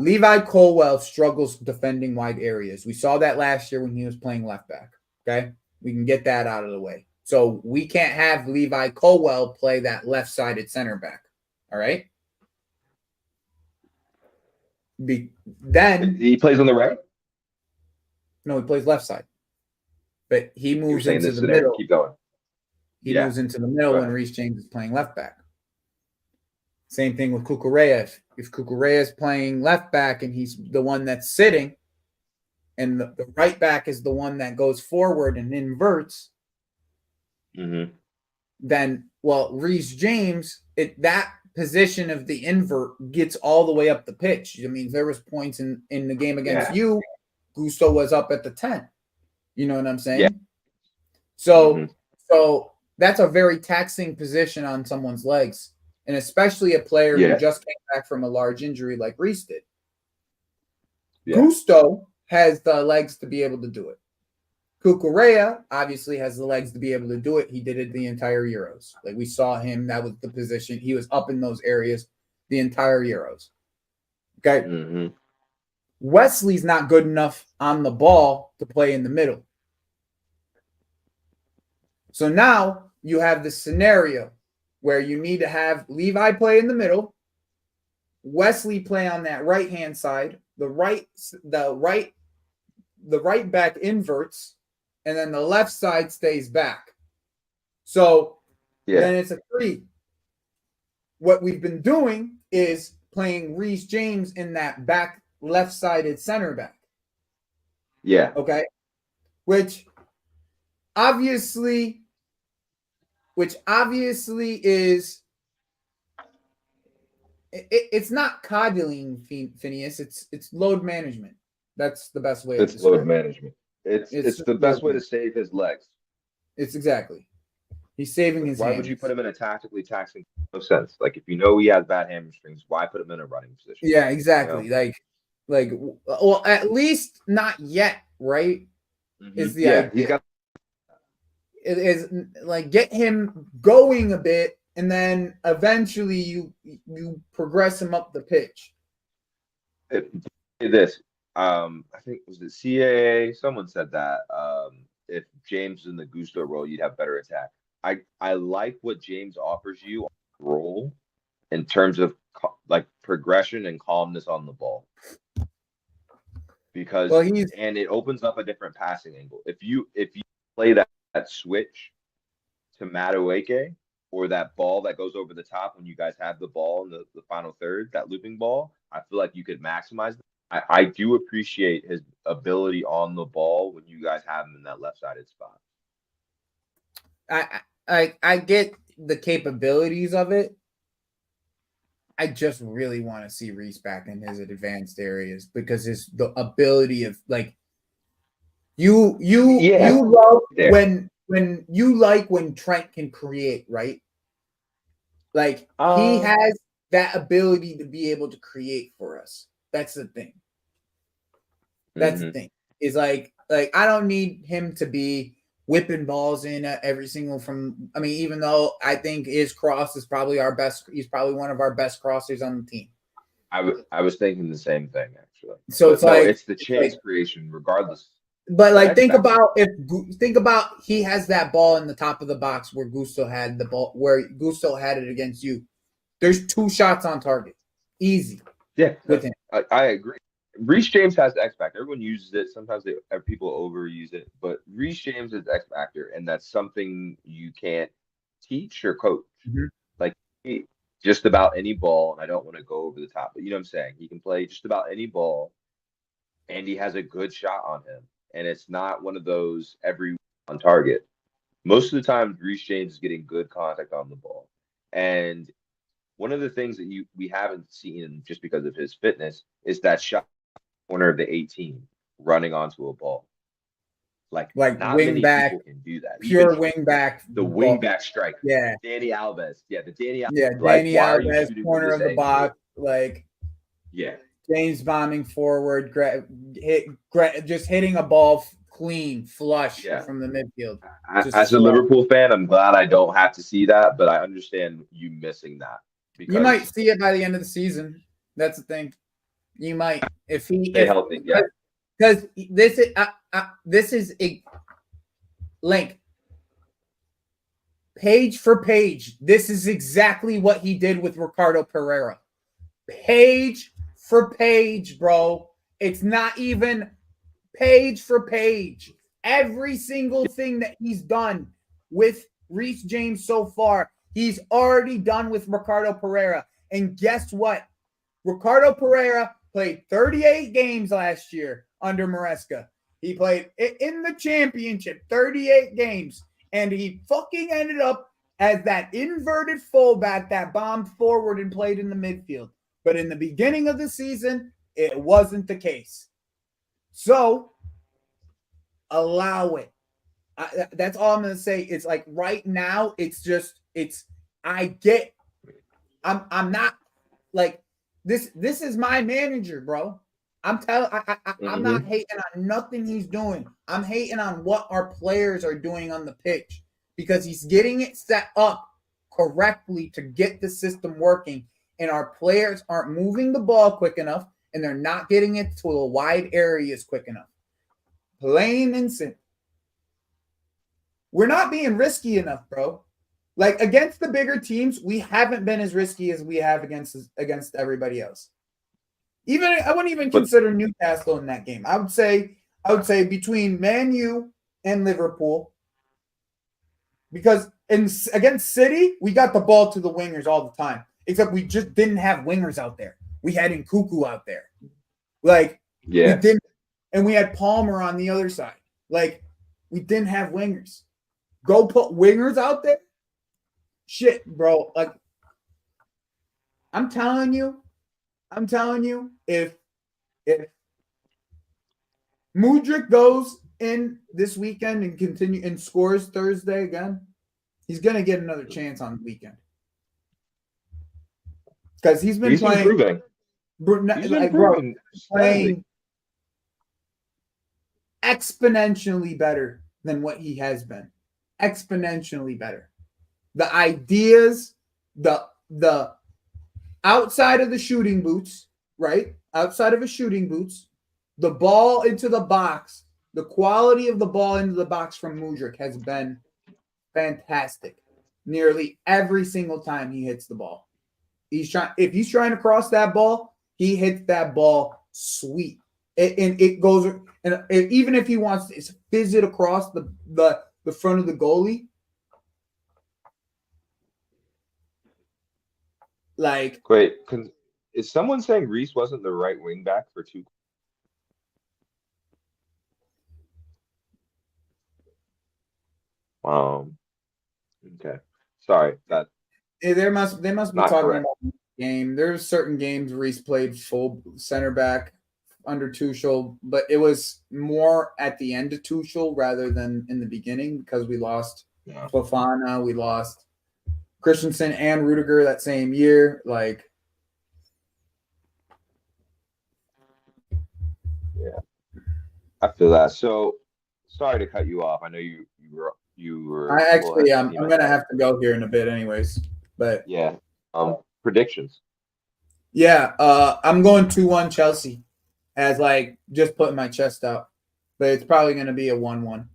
Levi Colwell struggles defending wide areas. We saw that last year when he was playing left back. Okay, we can get that out of the way. So we can't have Levi Colwell play that left-sided center back. All right. Then he plays on the right. No, he plays left side. But he moves into the middle. Keep going. He moves into the middle when Reece James is playing left back. Same thing with Cucurella. If Cucurella is playing left back and he's the one that's sitting, and the right back is the one that goes forward and inverts, then, Reece James, that position of the invert gets all the way up the pitch. I mean, there was points in the game against you, Gusto was up at the 10. You know what I'm saying? Yeah. So that's a very taxing position on someone's legs, and especially a player who just came back from a large injury like Reece did. Yeah. Gusto has the legs to be able to do it. Cucurella obviously has the legs to be able to do it. He did it the entire Euros. Like we saw him, that was the position. He was up in those areas the entire Euros. Okay. Wesley's not good enough on the ball to play in the middle. So now you have this scenario where you need to have Levi play in the middle, Wesley play on that right-hand side, the right back inverts, and then the left side stays back. So then it's a 3. What we've been doing is playing Reece James in that back left-sided center back. Yeah. Okay. Which obviously is it's not coddling, Phineas. It's load management. That's the best way. It's load management. It's the best way to save his legs. It's exactly. He's saving his. Why hands. would you put him in a tactically taxing? No sense. Like if you know he has bad hamstrings, why put him in a running position? Yeah, exactly. You know? Like, well, at least not yet, right? Mm-hmm. Is the idea. It is like get him going a bit, and then eventually you progress him up the pitch. This, I think was it CAA. Someone said that if James was in the Gusto role, you'd have better attack. I like what James offers you on the role in terms of like progression and calmness on the ball, because and it opens up a different passing angle. If you play that switch to Madueke, or that ball that goes over the top when you guys have the ball in the final third, that looping ball, I feel like you could maximize that. I do appreciate his ability on the ball when you guys have him in that left-sided spot. I get the capabilities of it. I just really want to see Reece back in his advanced areas, because the ability of like you love when Trent can create, right? Like he has that ability to be able to create for us. That's the thing. That's the thing. Is like I don't need him to be whipping balls in at every single I mean, even though I think his cross is probably our best, he's probably one of our best crossers on the team. I was thinking the same thing, actually. So it's it's the chance creation regardless. But like think about he has that ball in the top of the box where Gusto had the ball, where Gusto had it against you. There's 2 shots on target. Easy. Yeah. With him. I agree. Reece James has the X factor. Everyone uses it. Sometimes people overuse it, but Reece James is X factor, and that's something you can't teach or coach. Mm-hmm. Like just about any ball, and I don't want to go over the top, but you know what I'm saying. He can play just about any ball, and he has a good shot on him, and it's not one of those every on target. Most of the time, Reece James is getting good contact on the ball, and one of the things that we haven't seen just because of his fitness is that shot corner of the 18 running onto a ball. Like not wing many back, people can do that. Pure wing back. The wing back strike. Yeah. Danny Alves. Yeah, the Danny Alves. Yeah, like, Danny Alves, corner of the box. Like, yeah. James bombing forward, just hitting a ball clean, flush from the midfield. As a Liverpool fan, I'm glad I don't have to see that, but I understand you missing that. You might see it by the end of the season. That's the thing. You might if healthy, yeah. Because this is a link. Page for page, this is exactly what he did with Ricardo Pereira. Page for page, bro. It's not even page for page. Every single thing that he's done with Reece James so far, he's already done with Ricardo Pereira. And guess what? Ricardo Pereira played 38 games last year under Maresca. He played in the championship, 38 games. And he fucking ended up as that inverted fullback that bombed forward and played in the midfield. But in the beginning of the season, it wasn't the case. So, allow it. That's all I'm going to say. It's like right now, I'm not like, this is my manager, bro. I'm not hating on nothing he's doing. I'm hating on what our players are doing on the pitch, because he's getting it set up correctly to get the system working, and our players aren't moving the ball quick enough, and they're not getting it to the wide areas quick enough. Plain and simple. We're not being risky enough, bro. Like against the bigger teams, we haven't been as risky as we have against everybody else. Even I wouldn't even consider Newcastle in that game. I would say between Man U and Liverpool, because against City, we got the ball to the wingers all the time. Except we just didn't have wingers out there. We had Nkuku out there. Like we didn't, and we had Palmer on the other side. Like we didn't have wingers. Go put wingers out there. Shit, bro. Like I'm telling you, if Mudryk goes in this weekend and continue and scores Thursday again, he's gonna get another chance on the weekend. Because he's playing, improving. Playing exponentially better than what he has been. Exponentially better. The ideas, the outside of the shooting boots, right? Outside of his shooting boots, the ball into the box, the quality of the ball into the box from Mudryk has been fantastic. Nearly every single time he hits the ball. If he's trying to cross that ball, he hits that ball sweet. It goes, and even if he wants to fizz it across the front of the goalie, like wait, is someone saying Reese wasn't the right wing back for 2? Okay, sorry that. They must be talking correct. about the game. There's certain games Reese played full center back under Tuchel, but it was more at the end of Tuchel rather than in the beginning because we lost Fofana, we lost Christensen and Rudiger that same year. Like, yeah, I feel that. So sorry to cut you off. I know you were. I'm gonna have to go here in a bit, anyways. But yeah, predictions. Yeah, I'm going 2-1 Chelsea, as like just putting my chest out, but it's probably going to be a 1-1.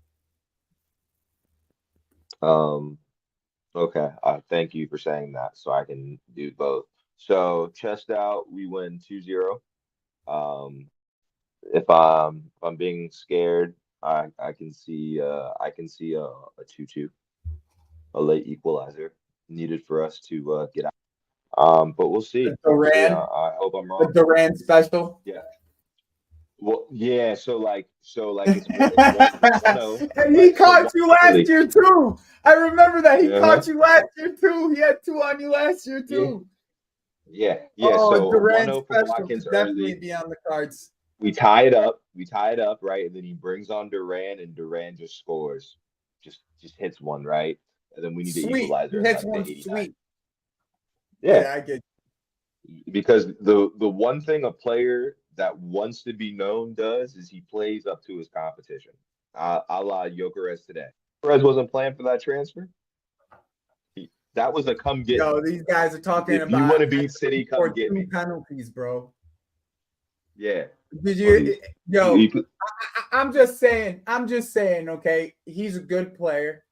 Okay. Thank you for saying that, so I can do both. So chest out, we win 2-0. If I'm being scared, I can see a 2-2, a late equalizer needed for us to get out. But we'll see. I hope I'm wrong. The Duran special. Yeah. Well, yeah. So it's 1-0. And he caught you last year too. I remember that he caught you last year too. He had 2 on you last year too. Yeah. Oh, So Duran 1-0 for special Watkins could definitely early. be on the cards. We tie it up, right? And then he brings on Duran, and Duran just scores, just hits one, right? And then we need to equalize. He hits one sweet. Yeah, I get you. Because the one thing a player that wants to be known does is he plays up to his competition. A la Gyökeres today. Gyökeres wasn't playing for that transfer. That was a come get. Yo, these guys are talking if about. You want to beat City? Come get me. Penalties, bro. Yeah. Did you? I'm just saying. Okay, he's a good player.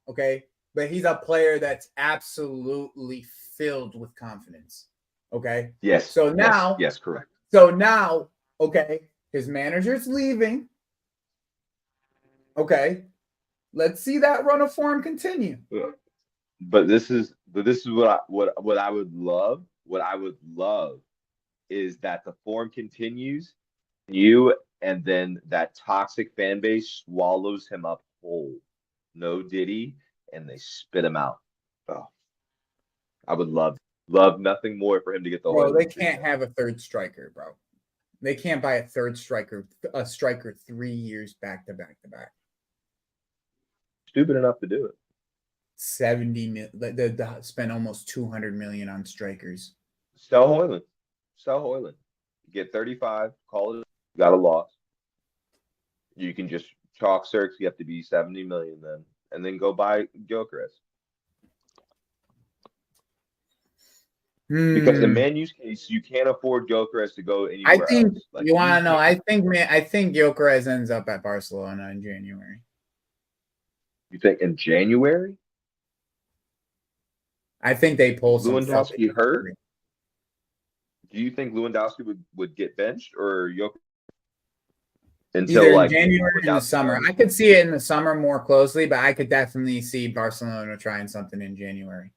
Okay, but he's a player that's absolutely filled with confidence. Okay. Yes. So now. Yes, correct. So now, okay, his manager's leaving. Okay, let's see that run of form continue. But this is what I would love. What I would love is that the form continues, and then that toxic fan base swallows him up whole. No Diddy, and they spit him out. Oh, I would love nothing more for him to get the. Bro, they can't have a third striker, bro. They can't buy a striker 3 years back to back. Stupid enough to do it. 70 million. They spend almost 200 million on strikers. Sell Hoyland. Get 35. Call it. You got a loss. You can just chalk Cirques. You have to be 70 million then, and then go buy Gyökeres. Because in Hmm. Manu's case, you can't afford Gyökeres to go I anywhere think else. Like you want he to know. can't. I think Gyökeres ends up at Barcelona in January. You think in January? I think they pull Is some fucking Lewandowski hurt? injury. Do you think Lewandowski would get benched or Gyökeres until Either in like January or in the Lewandowski summer. comes? I could see it in the summer more closely, but I could definitely see Barcelona trying something in January.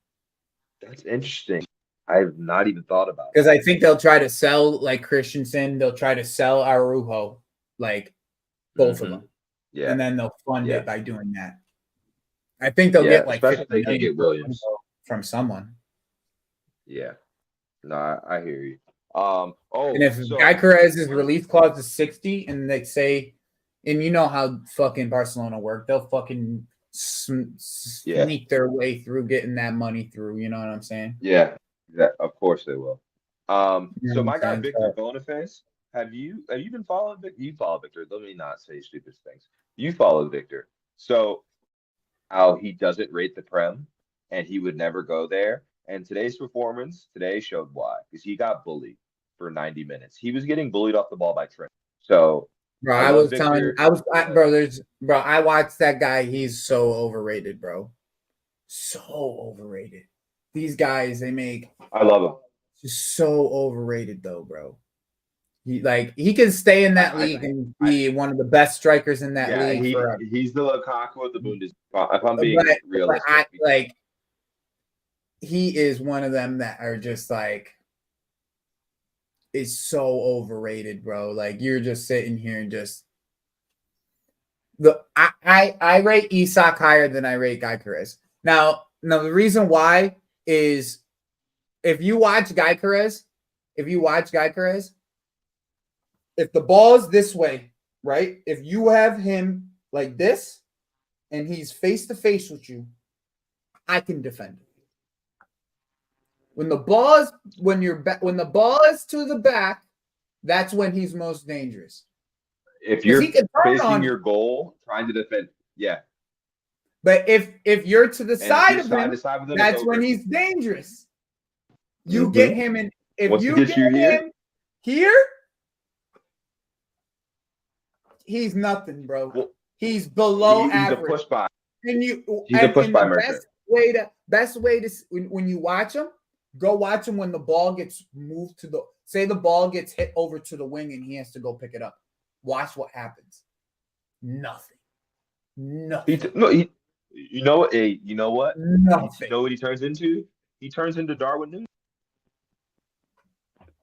That's interesting. I have not even thought about Because that. I think they'll try to sell like Christensen, they'll try to sell Arujo, like both of them. Yeah, And then they'll fund yeah, it by doing that. I think they'll yeah. get like Especially 50 if they can million get Williams. from someone. Yeah, no, I hear you. And Oh, if Guy so Perez's one. release clause is 60 and they say, and you know how fucking Barcelona work, they'll fucking Yeah, sneak their way through getting that money through. You know what I'm saying? yeah, of course they will. You know So what I'm my guy saying? Victor So, Boniface, have you been following Victor? You follow Victor. Let me not say stupid things. You follow Victor. So how he doesn't rate the Prem and he would never go there. And today's performance today showed why, because he got bullied for 90 minutes. He was getting bullied off the ball by Trent. So bro, I I love was telling, Victor. bro, I watched that guy. He's so overrated, bro. So overrated. These guys, they make I love him. just so overrated, though, bro. He can stay in that league and I be one of the best strikers in that yeah, league forever. he's the Lukaku of the Bundesliga. If I'm being But realistic, he is one of them that are just like is so overrated, bro. Like you're just sitting here and just I rate Isak higher than I rate Guy Perez. Now the reason why is if you watch Guy Perez, if the ball is this way, right? If you have him like this and he's face to face with you, I can defend it. When the ball is when the ball is to the back, that's when he's most dangerous. if Because he you're can turn facing on you. your goal, trying to defend, yeah. But if you're to the And if side you're of side him, to side with him, it's that's when over. he's dangerous. You hmm get him in. If Once he you gets get you here, him here, he's nothing, bro. well, He's below he's a average. push by. And you He's a push and by the merchant. best way to when you watch him, go watch him when the ball gets moved to the ball gets hit over to the wing and he has to go pick it up. Watch what happens. Nothing. Nothing. You know what? You know what? You Nothing. know what he turns into? He turns into Darwin Núñez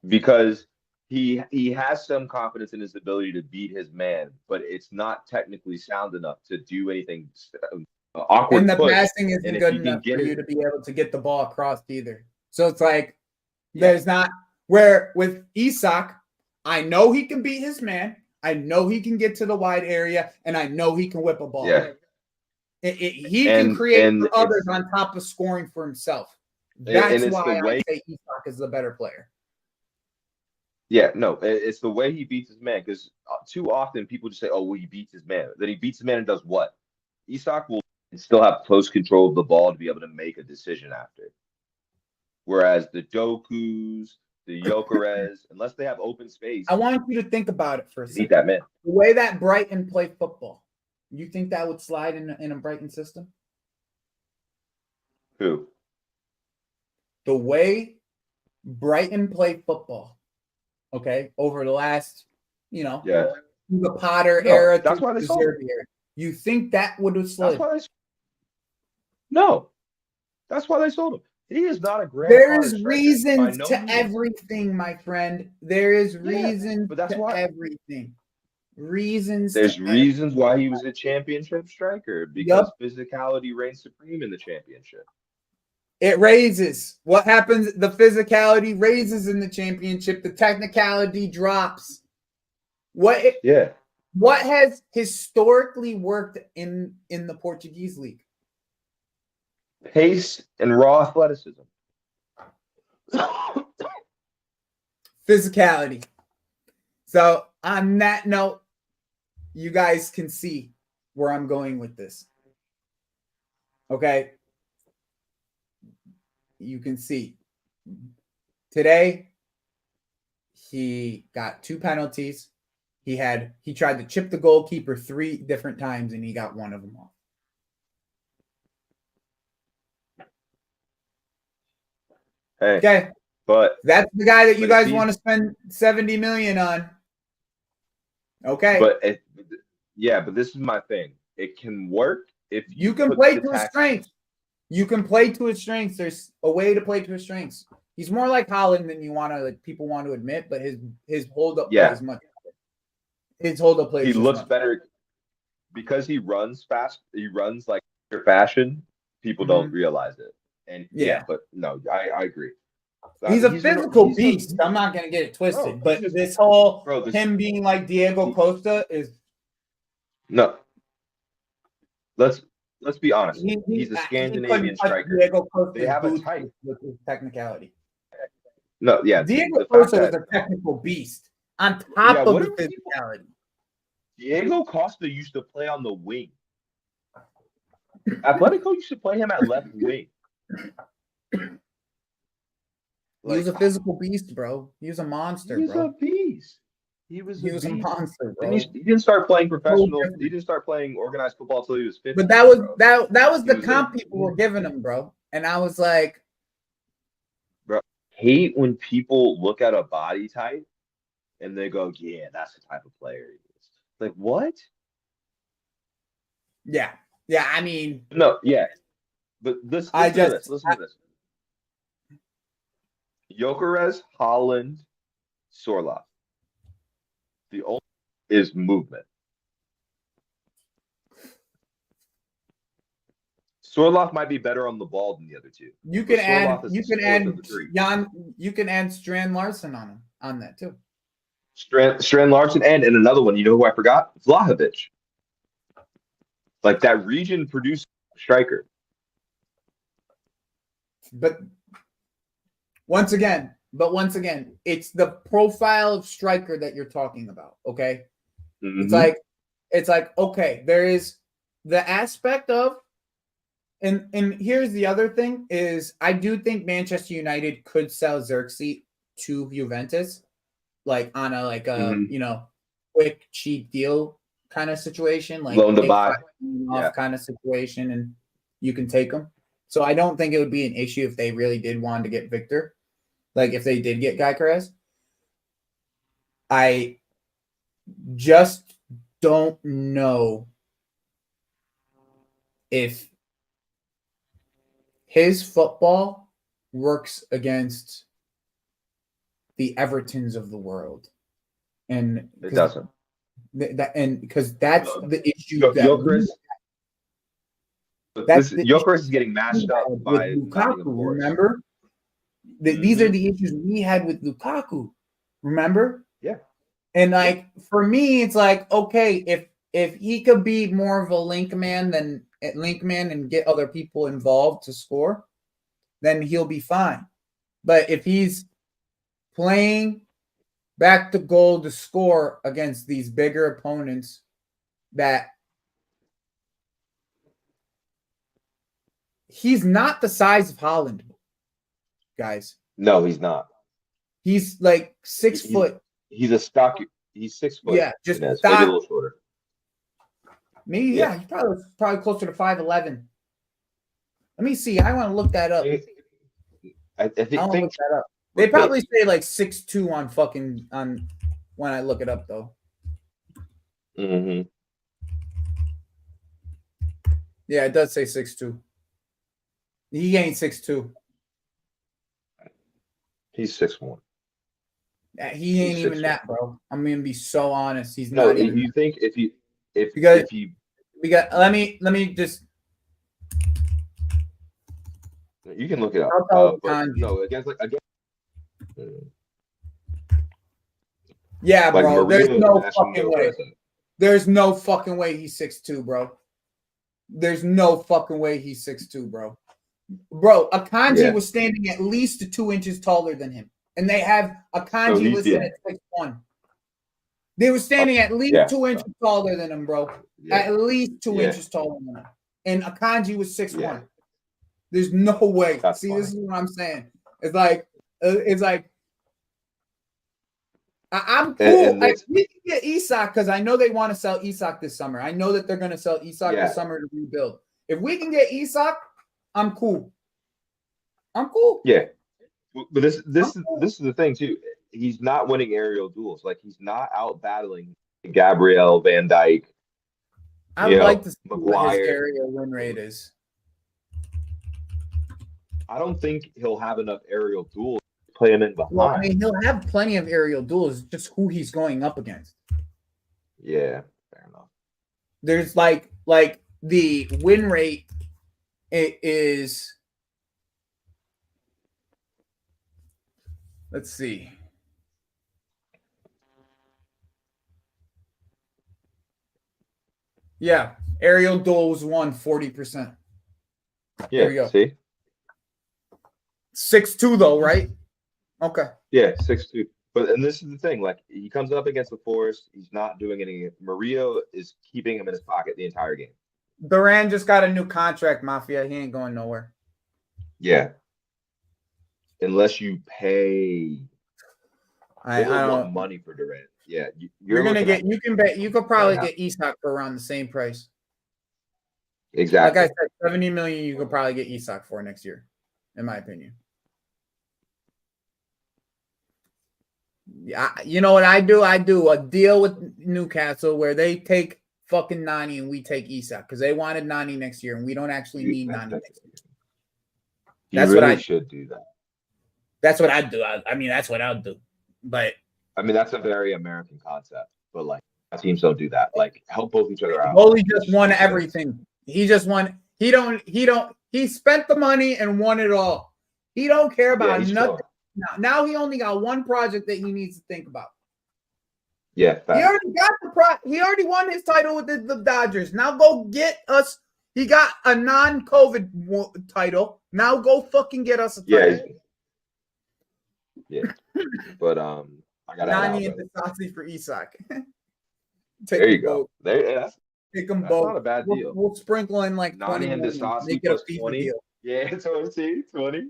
because he has some confidence in his ability to beat his man, but it's not technically sound enough to do anything. And Awkward the push, passing and isn't if good you can enough for get you it, to be able to get the ball across either. So it's like yeah, there's not where with Isak, I know he can beat his man. I know he can get to the wide area, and I know he can whip a ball. yeah, He can create and for others on top of scoring for himself. and That's it's the why I way. say Isak is the better player. Yeah, no, it's the way he beats his man because too often people just say, "Oh, well, he beats his man." Then he beats his man and does what? Isak will still have close control of the ball to be able to make a decision after. Whereas the Dokus, the Jokeres, unless they have open I space, want you to think about it for a to beat second. that man. The way that Brighton play football, you think that would slide in a Brighton system? Who? The way Brighton play football, okay, over the last, Yeah. the Potter No, era to that's why they the sold him. Zerbi era, you think that would have That's slid? why they. No, that's why they sold him. He is not a Graham There Potter is striker by reasons no to means. everything, my friend. There is Yeah, reasons but that's to why. everything. Reasons to There's reasons why he was a championship striker Yep. because physicality reigns supreme in the championship. It raises. What happens? The physicality raises in the championship. The technicality drops. Yeah, What has historically worked in the Portuguese league? pace and raw athleticism. Physicality. So on that note, you guys can see where I'm going with this. Okay. You can see Today, he got 2 penalties. He tried to chip the goalkeeper 3 different times, and he got one of them off. Hey, okay, but that's the guy that you guys he- want to spend $70 million on. Okay, but this is my thing. It can work if you can put play the to his tax- strengths. You can play to his strengths. There's a way to play to his strengths. He's more like Holland than people want to admit, but his hold up play is much better. His hold up play. He is just looks much better because he runs fast. He runs like fashion. People don't realize it. And but no, I agree. He's a physical beast. I'm not gonna get it twisted, but this whole him being like Diego Costa is no. Let's be honest. He's a Scandinavian striker. Diego Costa's they have a type with his technicality. No, yeah. Diego Costa is a technical beast on top of the physicality. Diego Costa used to play on the wing. Atletico used to play him at left wing. He was a physical beast, bro. He was a monster, bro. He was a beast. He was a monster, bro. He didn't start playing professional. He didn't start playing organized football until he was 15. But that was the comp people were giving him, bro. And I was like, bro, hate when people look at a body type and they go, "Yeah, that's the type of player he is." Like what? Yeah. I mean, no, yeah. But listen to this. Gyökeres, Holland, Sorloth. The only is movement. Sorloth might be better on the ball than the other two. You can add Strand Larson on that too. Strand Larson and another one. You know who I forgot? Vlahovic. Like that region produced striker. But once again, it's the profile of striker that you're talking about. Okay. Mm-hmm. It's like, okay, there is the aspect of, and here's the other thing is I do think Manchester United could sell Xerxes to Juventus, like on a quick cheap deal kind of situation, like loan to buy off kind of situation, and you can take them. So I don't think it would be an issue if they really did want to get Victor, like if they did get Gyökeres. I just don't know if his football works against the Evertons of the world, and it doesn't. Because that's the issue. Gyökeres is getting mashed up by Lukaku. Remember, these are the issues we had with Lukaku. Remember? Yeah. And for me, it's like, okay, if he could be more of a link man and get other people involved to score, then he'll be fine. But if he's playing back to goal to score against these bigger opponents, that he's not the size of Holland, guys. No, he's not. He's like 6 foot. He's a stocky. He's 6 foot. Yeah, just maybe a little shorter. Maybe he's probably closer to 5'11". Let me see. I want to look that up. I think look that up. They probably say like 6'2" on when I look it up though. Mm-hmm. Yeah, it does say 6'2". He ain't 6'2". He's 6'1". He ain't even that, bro. I'm gonna be so honest. He's not. Even you think if you let me just. You can look it up. Yeah, bro. There's no fucking way. There's no fucking way he's 6'2", bro. There's no fucking way he's 6'2", bro. Bro, Akanji was standing at least 2 inches taller than him. And they have Akanji listed at 6'1". They were standing at least 2 inches taller than him, bro. Yeah. At least 2 inches taller than him. And Akanji was 6'1". There's no way. That's See, funny. This is what I'm saying. It's like It's like I'm cool. And Like, we can get Isak because I know they want to sell Isak this summer. I know that they're going to sell Isak this summer to rebuild. If we can get Isak, I'm cool. I'm cool. Yeah, but this is the thing too. He's not winning aerial duels. Like he's not out battling Gabriel, Van Dyke. I'd like to see what his Maguire. aerial win rate is. I don't think he'll have enough aerial duels to play him in behind. Well, I mean, he'll have plenty of aerial duels, just who he's going up against. Yeah, fair enough. There's like the win rate is. Let's see. Yeah, aerial duels won 40%. Yeah, there we go. See, 6-2 though, right? Okay. Yeah, 6-2. And this is the thing. Like he comes up against the Forest, he's not doing any. Murillo is keeping him in his pocket the entire game. Duran just got a new contract, Mafia. He ain't going nowhere. Yeah, unless you pay. I don't want money for Durant. Yeah, you're gonna get. You can bet. You could probably get Isak for around the same price. Exactly. Like I said, 70 million. You could probably get Isak for next year, in my opinion. Yeah, you know what I do? I do a deal with Newcastle where they take fucking Nani and we take Isak because they wanted Nani next year and we don't actually need Nani next year. That's what I should do. That's what I'd do. I mean, that's what I'll do. But I mean, that's a very American concept. But like, teams don't do that. Like, help both each other out. Goalie just won everything. He just won. He spent the money and won it all. He don't care about nothing. Now he only got one project that he needs to think about. Yeah, fact. He already got he already won his title with the Dodgers. Now go get us. He got a non-COVID title. Now go fucking get us a title. Yeah. But I got Nani and Dasasi for Isak. There you go. That's them both. Not a bad deal. We'll sprinkle in like 20 and Dasasi make it a FIFA 20. deal. Yeah, 20.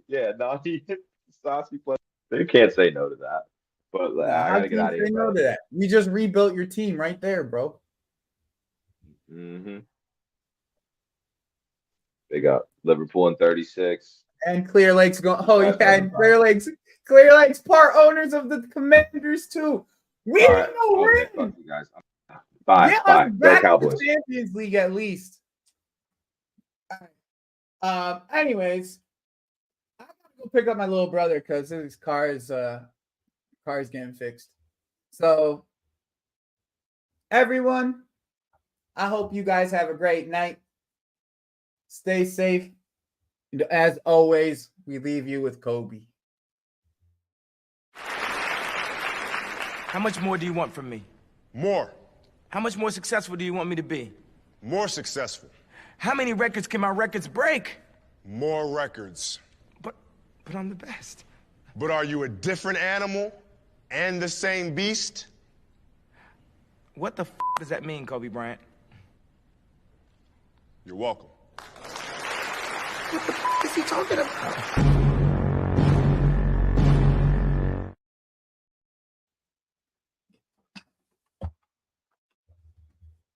Yeah, Nani and Dasasi plus. They can't say no to that. But I gotta get out of here. No to that. You just rebuilt your team right there, bro. Mm-hmm. They got Liverpool in 36. And Clear Lake's going. Oh yeah, and Clear Lake's part owners of the Commanders too. We didn't know where. Fuck you guys. Bye. Go Cowboys. Champions League at least. Anyways, I gotta go pick up my little brother because his car is getting fixed. So, everyone, I hope you guys have a great night. Stay safe. And as always, we leave you with Kobe. How much more do you want from me? More. How much more successful do you want me to be? More successful. How many records can my records break? More records. But I'm the best. But are you a different animal and the same beast? What the does that mean, Kobe Bryant? You're welcome. What the is he talking about?